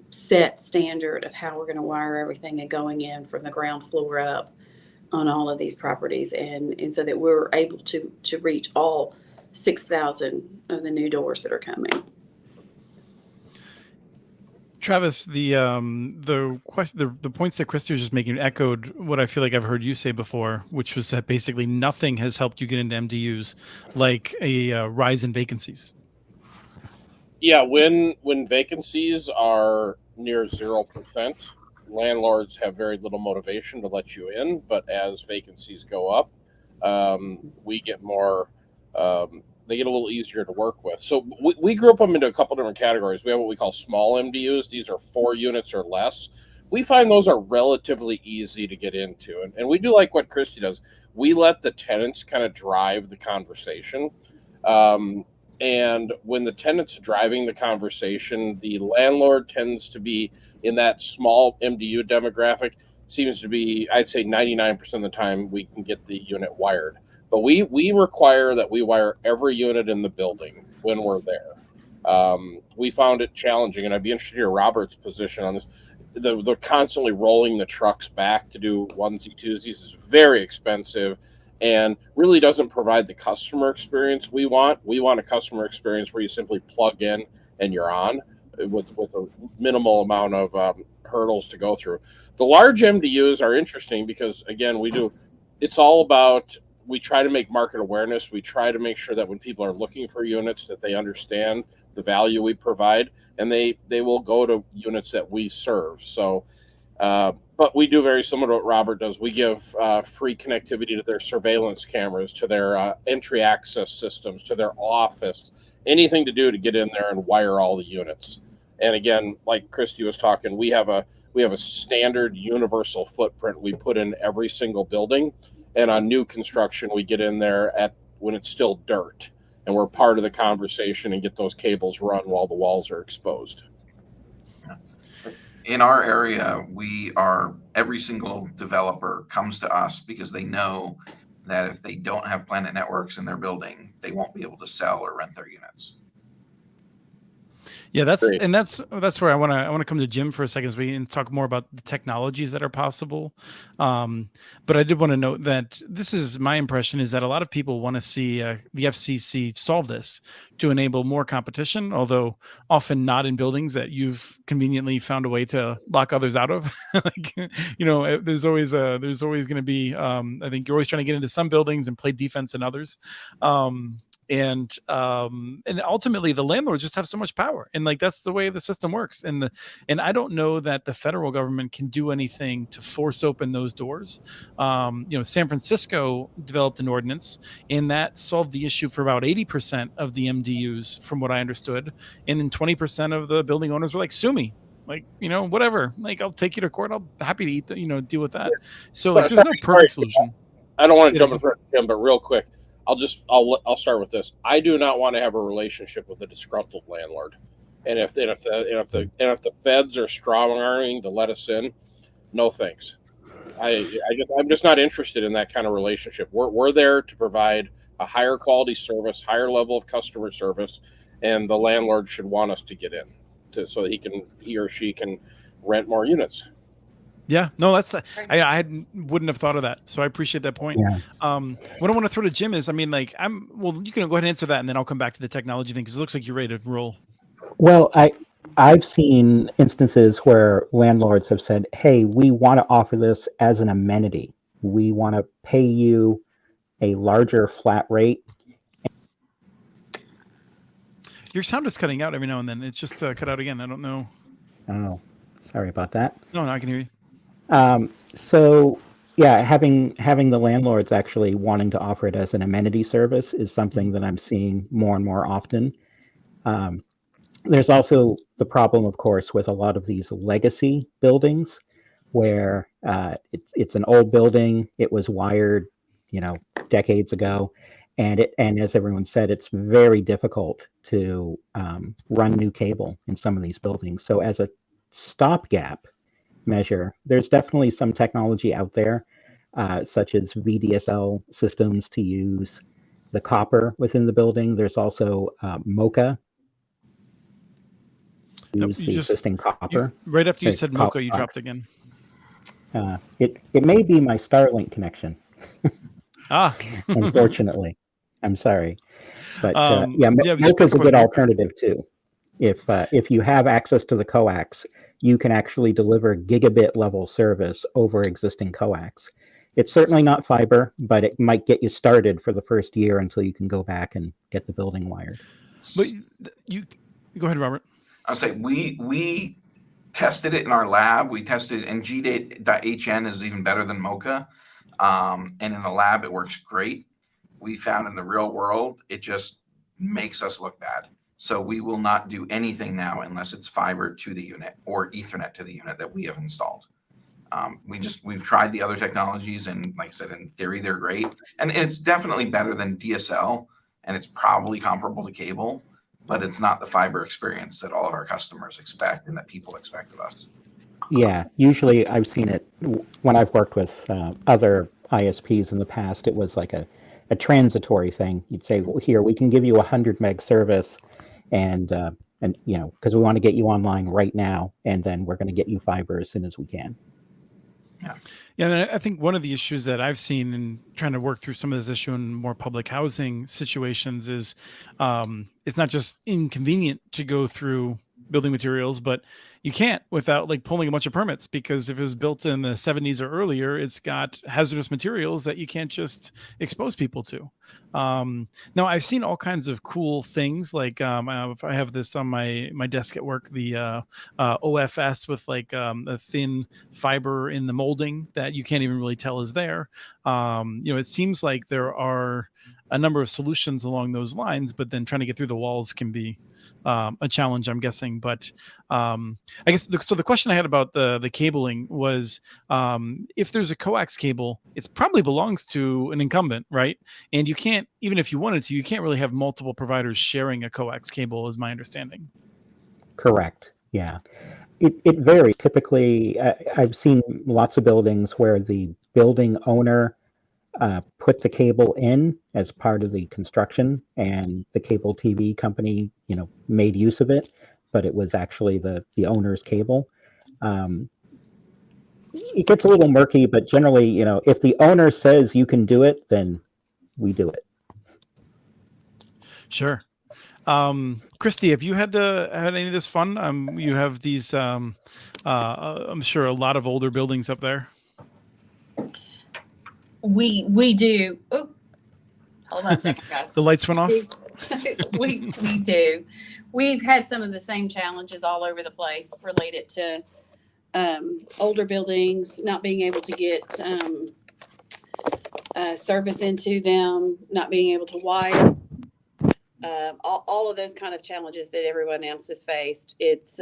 set standard of how we're going to wire everything and going in from the ground floor up on all of these properties, and so that we're able to reach all 6,000 of the new doors that are coming. Travis, the points that Christy was just making echoed what I feel like I've heard you say before, which was that basically nothing has helped you get into MDUs like a rise in vacancies. Yeah, when vacancies are near 0%. Landlords have very little motivation to let you in, but as vacancies go up, we get more. They get a little easier to work with. So we group them into a couple different categories. We have what we call small MDUs. These are 4 units or less. We find those are relatively easy to get into. And we do like what Christy does. We let the tenants kind of drive the conversation. And when the tenant's driving the conversation, the landlord tends to be in that small MDU demographic, seems to be, I'd say 99% of the time we can get the unit wired. But we require that we wire every unit in the building when we're there. We found it challenging, and I'd be interested to hear Robert's position on this. They're constantly rolling the trucks back to do onesie twosies. It's very expensive and really doesn't provide the customer experience we want. We want a customer experience where you simply plug in and you're on with a minimal amount of hurdles to go through. The large MDUs are interesting because, again, it's all about, we try to make market awareness. We try to make sure that when people are looking for units that they understand the value we provide, and they will go to units that we serve. So, but we do very similar to what Robert does. We give free connectivity to their surveillance cameras, to their entry access systems, to their office, anything to do to get in there and wire all the units. And again, like Christy was talking, we have a standard universal footprint we put in every single building. And on new construction, we get in there when it's still dirt, and we're part of the conversation and get those cables run while the walls are exposed. In our area, every single developer comes to us because they know that if they don't have Planet Networks in their building, they won't be able to sell or rent their units. Yeah, that's where I want to come to Jim for a second, so we can talk more about the technologies that are possible. But I did want to note that this is my impression is that a lot of people want to see the FCC solve this to enable more competition, although often not in buildings that you've conveniently found a way to lock others out of. There's always going to be. I think you're always trying to get into some buildings and play defense in others. And ultimately the landlords just have so much power, and like that's the way the system works. And I don't know that the federal government can do anything to force open those doors. San Francisco developed an ordinance, and that solved the issue for about 80% of the MDUs, from what I understood. And then 20% of the building owners were like, sue me. Like, whatever, like, I'll take you to court. I'm happy to deal with that. So like, there's no perfect solution. I don't want to jump in front of Jim, but real quick, I'll start with this. I do not want to have a relationship with a disgruntled landlord. And if the feds are strong-arming to let us in, no thanks. I'm just not interested in that kind of relationship. We're there to provide a higher quality service, higher level of customer service, and the landlord should want us to get in so that he or she can rent more units. Yeah, no, that's I wouldn't have thought of that, so I appreciate that point. Yeah. What I want to throw to Jim is, you can go ahead and answer that, and then I'll come back to the technology thing, because it looks like you're ready to roll. Well, I've seen instances where landlords have said, "Hey, we want to offer this as an amenity. We want to pay you a larger flat rate." Your sound is cutting out every now and then. It's just cut out again. I don't know. Oh, sorry about that. No, I can hear you. So yeah, having the landlords actually wanting to offer it as an amenity service is something that I'm seeing more and more often. There's also the problem, of course, with a lot of these legacy buildings where it's an old building. It was wired, decades ago. And as everyone said, it's very difficult to run new cable in some of these buildings. So as a stopgap measure, there's definitely some technology out there, such as VDSL systems to use the copper within the building. There's also MoCA. Use the existing copper. Right after you said MoCA, you dropped again. It may be my Starlink connection. Unfortunately. I'm sorry. But MoCA is a good alternative too. If you have access to the coax, you can actually deliver gigabit level service over existing coax. It's certainly not fiber, but it might get you started for the first year until you can go back and get the building wired. But you go ahead, Robert. I'll say we tested it in our lab. We tested it, and G.HN is even better than Mocha. And in the lab, it works great. We found in the real world, it just makes us look bad. So we will not do anything now unless it's fiber to the unit or Ethernet to the unit that we have installed. We've tried the other technologies, and like I said, in theory, they're great. And it's definitely better than DSL, and it's probably comparable to cable, but it's not the fiber experience that all of our customers expect and that people expect of us. Yeah, usually I've seen it when I've worked with other ISPs in the past. It was like a transitory thing. You'd say, well, here, we can give you 100 meg service, and you know, because we want to get you online right now, and then we're going to get you fiber as soon as we can. Yeah, and I think one of the issues that I've seen in trying to work through some of this issue in more public housing situations is it's not just inconvenient to go through building materials, but you can't without like pulling a bunch of permits, because if it was built in the 70s or earlier, it's got hazardous materials that you can't just expose people to. Now I've seen all kinds of cool things, like I have this on my desk at work, the OFS with like a thin fiber in the molding that you can't even really tell is there. It seems like there are a number of solutions along those lines, but then trying to get through the walls can be a challenge, I'm guessing. But I guess so the question I had about the cabling was, if there's a coax cable, it probably belongs to an incumbent, right? And you can't, even if you wanted to, you can't really have multiple providers sharing a coax cable, is my understanding. Correct. Yeah. It varies. Typically, I've seen lots of buildings where the building owner put the cable in as part of the construction, and the cable TV company, made use of it, but it was actually the owner's cable. It gets a little murky, but generally, if the owner says you can do it, then we do it. Sure. Christy, have you had any of this fun? You have these, I'm sure, a lot of older buildings up there. We do. Oh, hold on a second, guys. The lights went off. we do. We've had some of the same challenges all over the place related to older buildings not being able to get service into them, not being able to wire. All of those kind of challenges that everyone else has faced. It's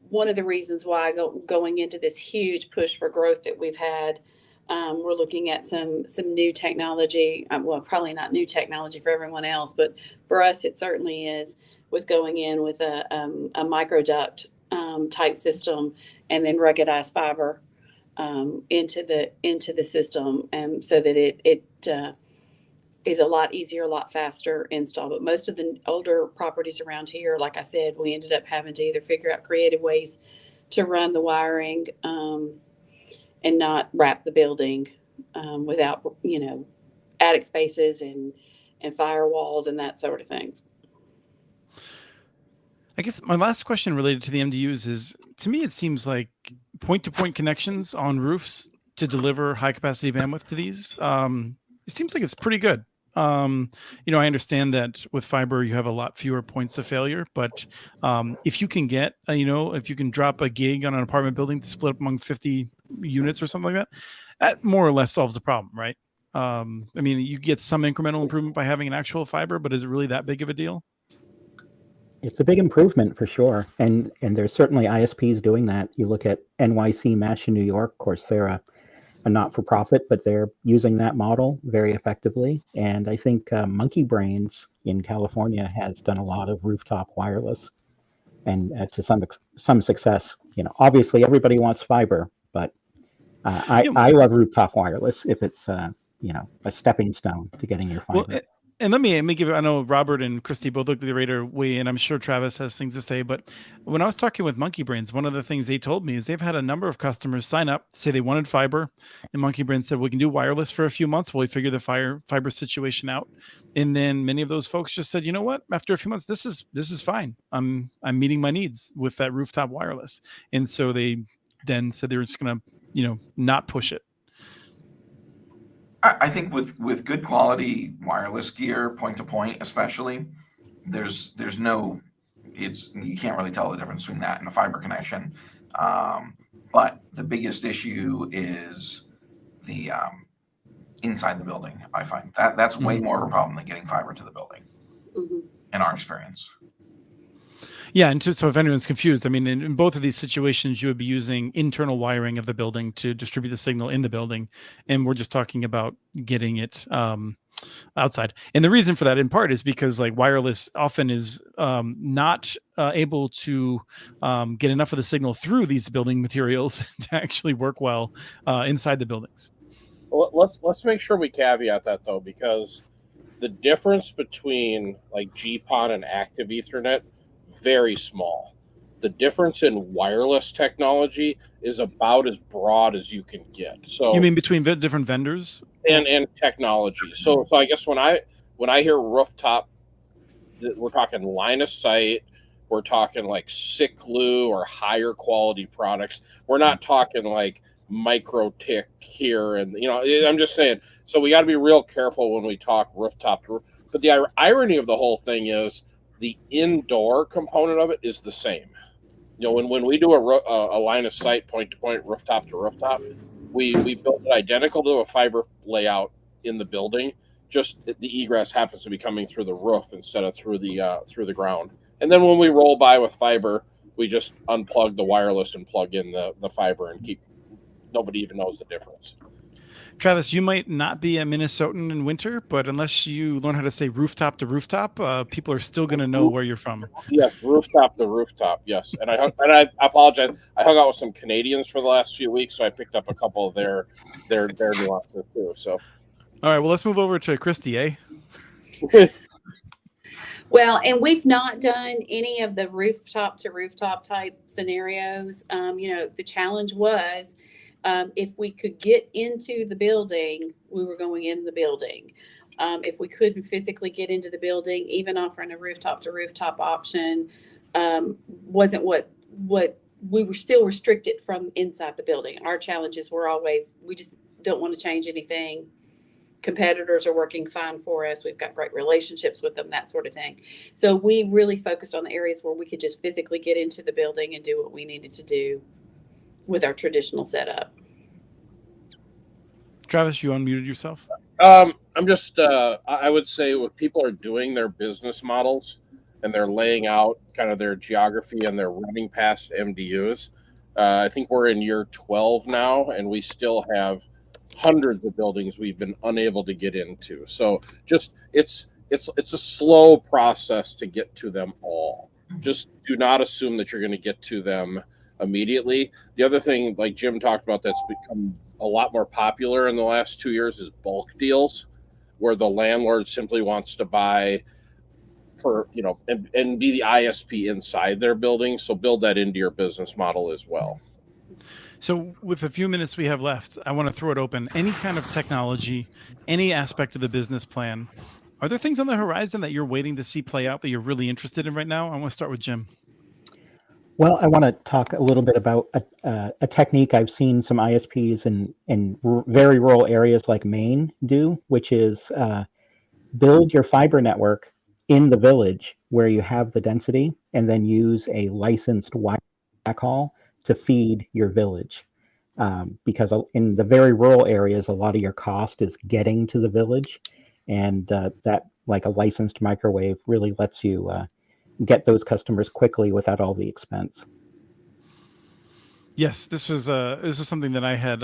one of the reasons why going into this huge push for growth that we've had. We're looking at some new technology. Well, probably not new technology for everyone else, but for us, it certainly is, with going in with a microduct type system, and then ruggedized fiber into the system, and so that it is a lot easier, a lot faster install. But most of the older properties around here, like I said, we ended up having to either figure out creative ways to run the wiring and not wrap the building without, attic spaces and firewalls and that sort of thing. I guess my last question related to the MDUs is, to me, it seems like point-to-point connections on roofs to deliver high-capacity bandwidth to these. It seems like it's pretty good. I understand that with fiber, you have a lot fewer points of failure, but if you can get, if you can drop a gig on an apartment building to split up among 50 units or something like that, that more or less solves the problem, right? You get some incremental improvement by having an actual fiber, but is it really that big of a deal? It's a big improvement for sure. And there's certainly ISPs doing that. You look at NYC Mesh in New York, of course, they're a not-for-profit, but they're using that model very effectively. And I think Monkey Brains in California has done a lot of rooftop wireless, and to some success. Obviously everybody wants fiber, but I love rooftop wireless if it's a stepping stone to getting your fiber. Well, and let me give it, I know Robert and Christy both looked at the radar way, and I'm sure Travis has things to say, but when I was talking with Monkey Brains, one of the things they told me is they've had a number of customers sign up, say they wanted fiber, and Monkey Brains said, we can do wireless for a few months while we figure the fiber situation out. And then many of those folks just said, you know what, after a few months, this is fine. I'm meeting my needs with that rooftop wireless. And so they then said they were just going to, not push it. I think with good quality wireless gear, point to point especially, there's no you can't really tell the difference between that and a fiber connection. But the biggest issue is the inside the building. I find that's way more of a problem than getting fiber to the building, in our experience. Yeah, and so if anyone's confused, I mean, in both of these situations, you would be using internal wiring of the building to distribute the signal in the building, and we're just talking about getting it outside. And the reason for that, in part, is because like wireless often is not able to get enough of the signal through these building materials to actually work well inside the buildings. Well, let's make sure we caveat that though, because the difference between like GPON and active Ethernet, very small. The difference in wireless technology is about as broad as you can get. So you mean between different vendors and technology? So I guess when I hear rooftop, we're talking line of sight. We're talking like SICLU or higher quality products. We're not talking like micro tick here, and I'm just saying. So we got to be real careful when we talk rooftop to roof. But the irony of the whole thing is, the indoor component of it is the same. When we do a line of sight point to point, rooftop to rooftop, we build it identical to a fiber layout in the building. Just the egress happens to be coming through the roof instead of through the ground. And then when we roll by with fiber, we just unplug the wireless and plug in the fiber and nobody even knows the difference. Travis, you might not be a Minnesotan in winter, but unless you learn how to say rooftop to rooftop, people are still going to know where you're from. Yes, rooftop to rooftop. Yes, and I apologize. I hung out with some Canadians for the last few weeks, so I picked up a couple of their nuances too. So, all right, well, let's move over to Christy, eh? Well, and we've not done any of the rooftop to rooftop type scenarios. The challenge was, if we could get into the building, we were going in the building. If we couldn't physically get into the building, even offering a rooftop to rooftop option wasn't what we were still restricted from inside the building. Our challenges were always, we just don't want to change anything. Competitors are working fine for us. We've got great relationships with them, that sort of thing. So we really focused on the areas where we could just physically get into the building and do what we needed to do with our traditional setup. Travis, you unmuted yourself. I'm just, I would say when people are doing their business models and they're laying out kind of their geography and they're running past MDUs, I think we're in year 12 now, and we still have hundreds of buildings we've been unable to get into. So just it's a slow process to get to them all. Just do not assume that you're going to get to them immediately. The other thing, like Jim talked about, that's become a lot more popular in the last 2 years is bulk deals, where the landlord simply wants to buy for, and be the ISP inside their building. So build that into your business model as well. So with a few minutes we have left, I want to throw it open. Any kind of technology, any aspect of the business plan, are there things on the horizon that you're waiting to see play out that you're really interested in right now? I want to start with Jim. Well, I want to talk a little bit about a technique I've seen some ISPs in very rural areas like Maine do, which is build your fiber network in the village where you have the density, and then use a licensed Wi-Fi backhaul to feed your village. Because in the very rural areas, a lot of your cost is getting to the village, and that, like a licensed microwave, really lets you get those customers quickly without all the expense. Yes, this was something that I had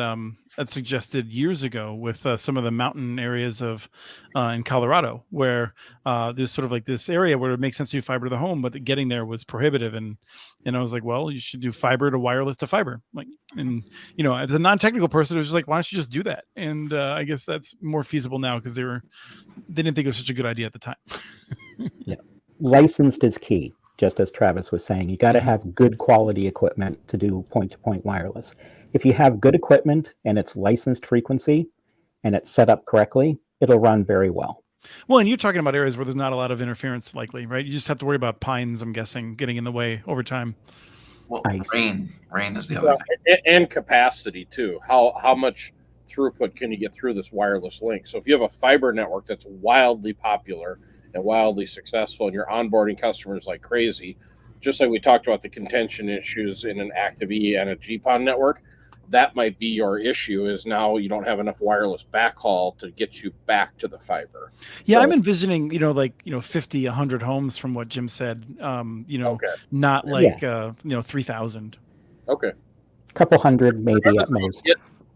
suggested years ago with some of the mountain areas of in Colorado, where there's sort of like this area where it makes sense to do fiber to the home, but getting there was prohibitive, and I was like, well, you should do fiber to wireless to fiber, and as a non-technical person, it was just like, why don't you just do that? And I guess that's more feasible now because they didn't think it was such a good idea at the time. Yeah, licensed is key. Just as Travis was saying, you got to have good quality equipment to do point-to-point wireless. If you have good equipment and it's licensed frequency and it's set up correctly, it'll run very well. Well, and you're talking about areas where there's not a lot of interference likely, right? You just have to worry about pines, I'm guessing, getting in the way over time. Well, rain is the other thing. And capacity too. How much throughput can you get through this wireless link? So if you have a fiber network that's wildly popular and wildly successful, and you're onboarding customers like crazy, just like we talked about the contention issues in an active E and a GPON network, that might be your issue, is now you don't have enough wireless backhaul to get you back to the fiber. Yeah, So, I'm envisioning, 50, 100 homes from what Jim said, okay. not like, 3,000. Okay. A couple hundred maybe Remember, at most.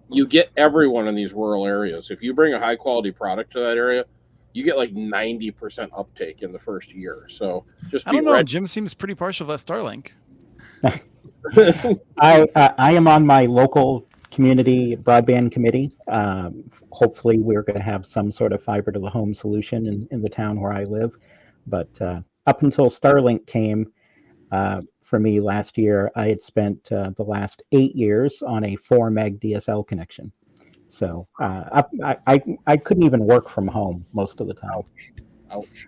You get everyone in these rural areas. If you bring a high quality product to that area, you get like 90% uptake in the first year. So just I be don't know. ready. Jim seems pretty partial to that Starlink. I am on my local community broadband committee. Hopefully, we're going to have some sort of fiber to the home solution in the town where I live. But up until Starlink came for me last year, I had spent the last 8 years on a 4 meg DSL connection. So I couldn't even work from home most of the time. Ouch.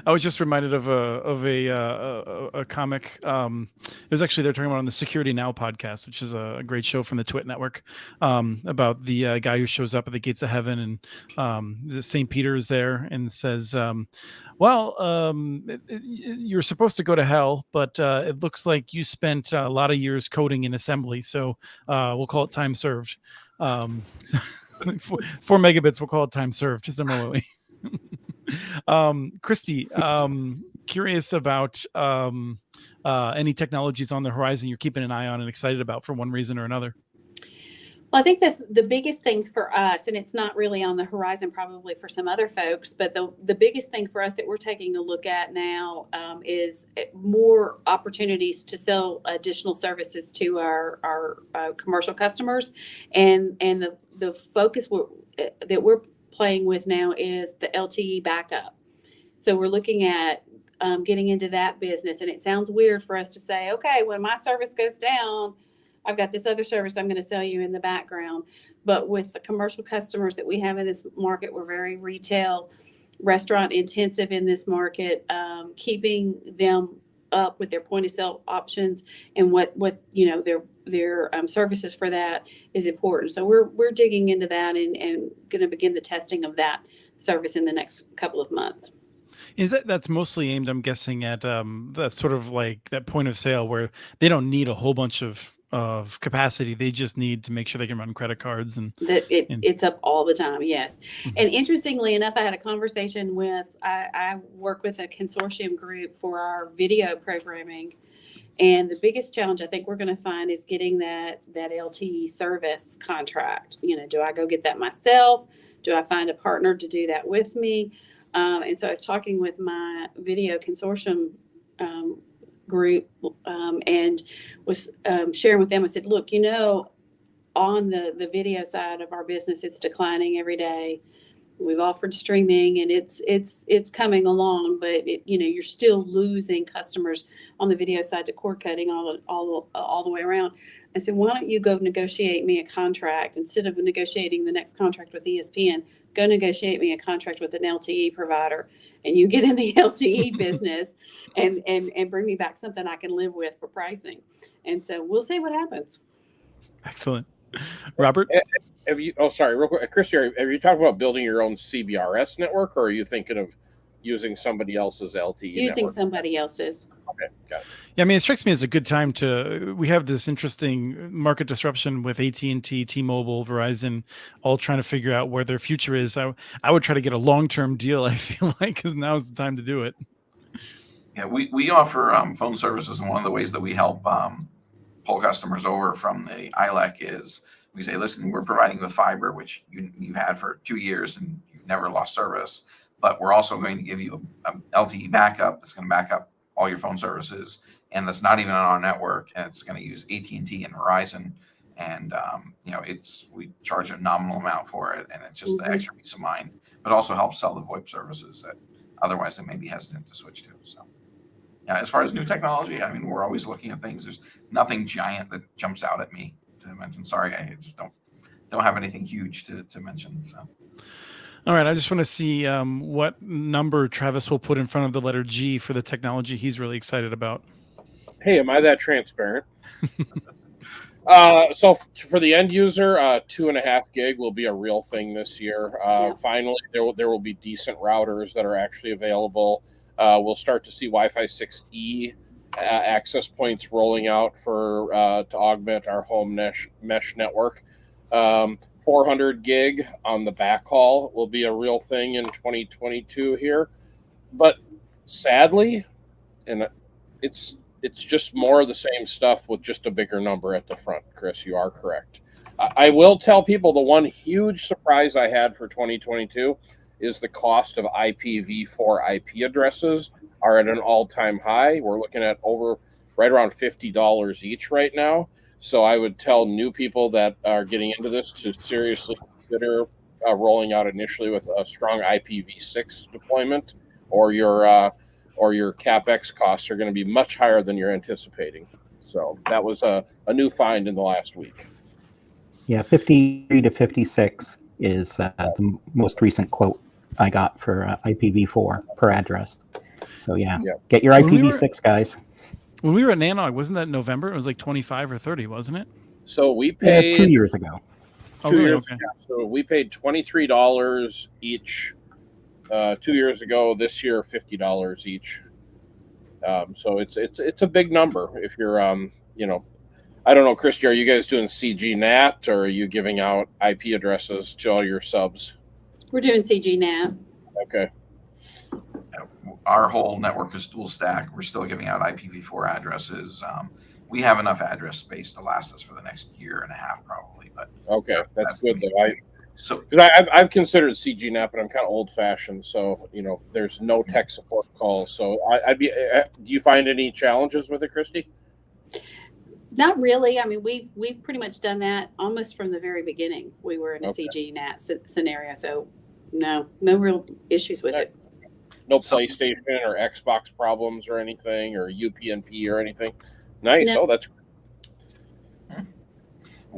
I was just reminded of a comic. It was actually, they're talking about on the Security Now podcast, which is a great show from the Twit Network, about the guy who shows up at the gates of heaven, and St. Peter is there and says, you're supposed to go to hell, but it looks like you spent a lot of years coding in assembly, so we'll call it time served. 4 megabits, we'll call it time served, similarly. Christy, curious about any technologies on the horizon you're keeping an eye on and excited about for one reason or another. Well, I think the biggest thing for us, and it's not really on the horizon probably for some other folks, but the biggest thing for us that we're taking a look at now is more opportunities to sell additional services to our commercial customers, and the focus that we're playing with now is the LTE backup. So we're looking at getting into that business, and it sounds weird for us to say, okay, when my service goes down, I've got this other service I'm going to sell you in the background. But with the commercial customers that we have in this market, we're very retail, restaurant intensive in this market, keeping them up with their point of sale options and what their services for that is important. So we're digging into that and going to begin the testing of that service in the next couple of months. That's mostly aimed, I'm guessing, at that sort of like that point of sale where they don't need a whole bunch of capacity. They just need to make sure they can run credit cards it's up all the time. Yes. Mm-hmm. And interestingly enough, I had a conversation with, I work with a consortium group for our video programming. And the biggest challenge I think we're going to find is getting that LTE service contract. Do I go get that myself? Do I find a partner to do that with me? And so I was talking with my video consortium group and was sharing with them. I said, look, on the video side of our business, it's declining every day. We've offered streaming, and it's coming along, but you're still losing customers on the video side to cord cutting all the way around. I said, why don't you go negotiate me a contract instead of negotiating the next contract with ESPN? Go negotiate me a contract with an LTE provider, and you get in the LTE business, and bring me back something I can live with for pricing. And so we'll see what happens. Excellent, Robert. Real quick, Christy, have you talked about building your own CBRS network, or are you thinking of using somebody else's LTE Using network? somebody else's. Okay, got it. Yeah, I mean, it strikes me as a good time we have this interesting market disruption with AT&T, T-Mobile, Verizon, all trying to figure out where their future is. I would try to get a long-term deal, I feel like, because now is the time to do it. Yeah, we offer phone services, and one of the ways that we help pull customers over from the ILEC is we say, listen, we're providing the fiber, which you had for 2 years and you've never lost service, but we're also going to give you a LTE backup that's going to back up all your phone services, and that's not even on our network, and it's going to use AT&T and Verizon, and we charge a nominal amount for it, and it's just the extra peace of mind, but also helps sell the VoIP services that otherwise they may be hesitant to switch to. So yeah, as far as new technology, I mean, we're always looking at things. There's nothing giant that jumps out at me to mention. Sorry, I just don't have anything huge to mention. So. All right, I just want to see what number Travis will put in front of the letter G for the technology he's really excited about. Hey, am I that transparent? So for the end user, 2.5 gig will be a real thing this year. Yeah. Finally, there will be decent routers that are actually available. We'll start to see Wi-Fi 6E access points rolling out for to augment our home mesh network. 400 gig on the backhaul will be a real thing in 2022 here, but sadly, and it's just more of the same stuff with just a bigger number at the front. Chris, you are correct. I will tell people the one huge surprise I had for 2022 is the cost of IPv4 IP addresses are at an all-time high. We're looking at right around $50 each right now. So I would tell new people that are getting into this to seriously consider rolling out initially with a strong IPv6 deployment, or your CapEx costs are going to be much higher than you're anticipating. So that was a new find in the last week. Yeah, 53 to 56 is the most recent quote I got for IPv4 per address. So yeah, get your IPv6, guys. When we were at Nanog, wasn't that November? It was like 25 or 30, wasn't it? So we paid 2 years ago. Years ago. So we paid $23 each 2 years ago. This year, $50 each. So it's a big number. If you're I don't know, Christy, are you guys doing CGNAT, or are you giving out IP addresses to all your subs? We're doing CGNAT. Okay. Our whole network is dual stack. We're still giving out IPv4 addresses. We have enough address space to last us for the next year and a half, probably. But okay, that's good though. I've considered CGNAT, but I'm kind of old fashioned, so there's no tech support calls. So do you find any challenges with it, Christy? Not really. I mean, we've pretty much done that almost from the very beginning. We were in a CGNAT scenario, so no real issues with it. No PlayStation or Xbox problems or anything, or UPnP or anything. Nice. No. Oh, that's great.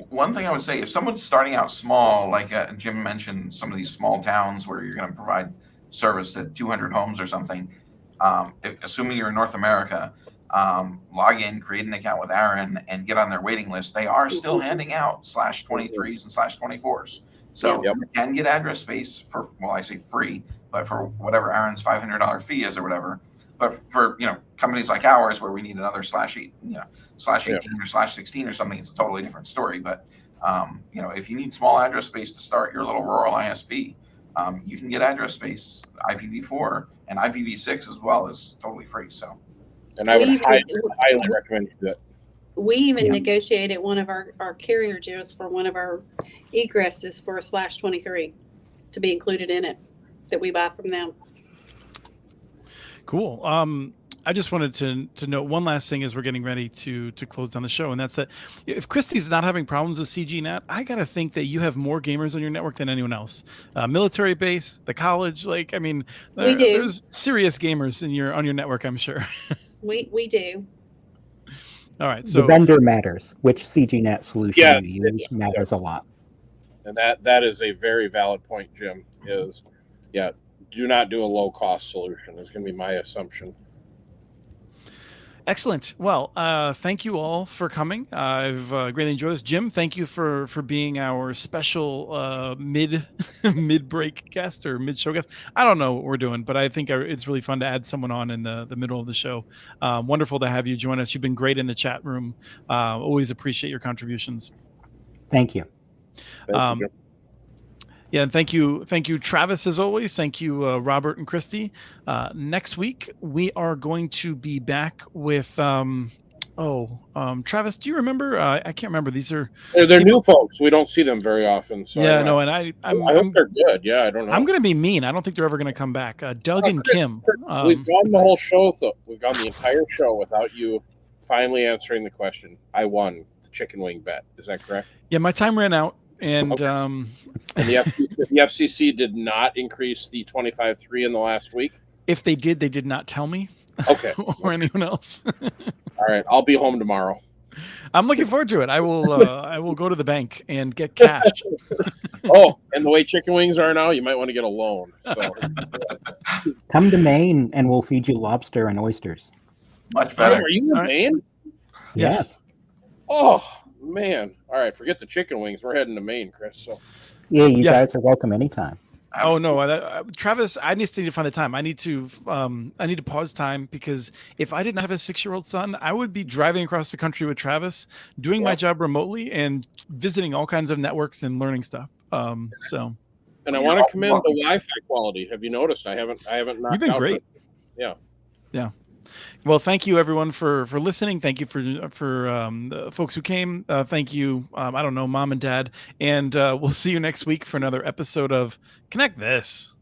One thing I would say, if someone's starting out small, like Jim mentioned, some of these small towns where you're going to provide service to 200 homes or something, assuming you're in North America, log in, create an account with Aaron, and get on their waiting list. They are still handing out /23s and /24s. So you can get address space for, well, I say free, but for whatever Aaron's $500 fee is or whatever. But for companies like ours, where we need another /18 or /16 or something, it's a totally different story. But if you need small address space to start your little rural ISP, you can get address space. IPv4 and IPv6 as well is totally free. So, and I would highly recommend you do that. We even negotiated one of our carrier deals for one of our egresses for a /23 to be included in it that we buy from them. Cool. I just wanted to note one last thing as we're getting ready to close down the show, and that's that if Christy's not having problems with CGNAT, I got to think that you have more gamers on your network than anyone else. Military base, the college, we do. There's serious gamers on your network, I'm sure. We do. All right. So the vendor matters. Which CGNAT solution you use matters a lot. And that is a very valid point, Jim. Do not do a low cost solution. Is going to be my assumption. Excellent. Well, thank you all for coming. I've greatly enjoyed this. Jim, thank you for being our special mid-break guest or mid-show guest. I don't know what we're doing, but I think it's really fun to add someone on in the middle of the show. Wonderful to have you join us. You've been great in the chat room. Always appreciate your contributions. Thank you. Thank you, Jim. Yeah, and thank you, Travis, as always. Thank you, Robert and Christy. Next week, we are going to be back with, Travis, do you remember? I can't remember. They're new folks. We don't see them very often. So yeah, no, and I hope they're good. Yeah, I don't know. I'm going to be mean. I don't think they're ever going to come back. Doug and Kim. We've gone the whole show, though. We've gone the entire show without you finally answering the question. I won the chicken wing bet. Is that correct? Yeah, my time ran out. And and the FCC did not increase the 25.3 in the last week. If they did not tell me. Okay. Or anyone else. All right, I'll be home tomorrow. I'm looking forward to it. I will go to the bank and get cash. Oh, and the way chicken wings are now, you might want to get a loan. So. Come to Maine and we'll feed you lobster and oysters. Much better. Are you in Maine? Yes. Oh. Man, all right, forget the chicken wings. We're heading to Maine, Chris. So Yeah, you Yeah. guys are welcome anytime. Oh no, Travis, I need to find the time. I need to pause time, because if I didn't have a 6-year-old son, I would be driving across the country with Travis, doing my job remotely and visiting all kinds of networks and learning stuff. So. And I want to commend the Wi-Fi quality. Have you noticed? I haven't knocked You've been out great. Yeah. Well, thank you everyone for listening. Thank you for the folks who came. Thank you, I don't know, Mom and Dad, and we'll see you next week for another episode of Connect This.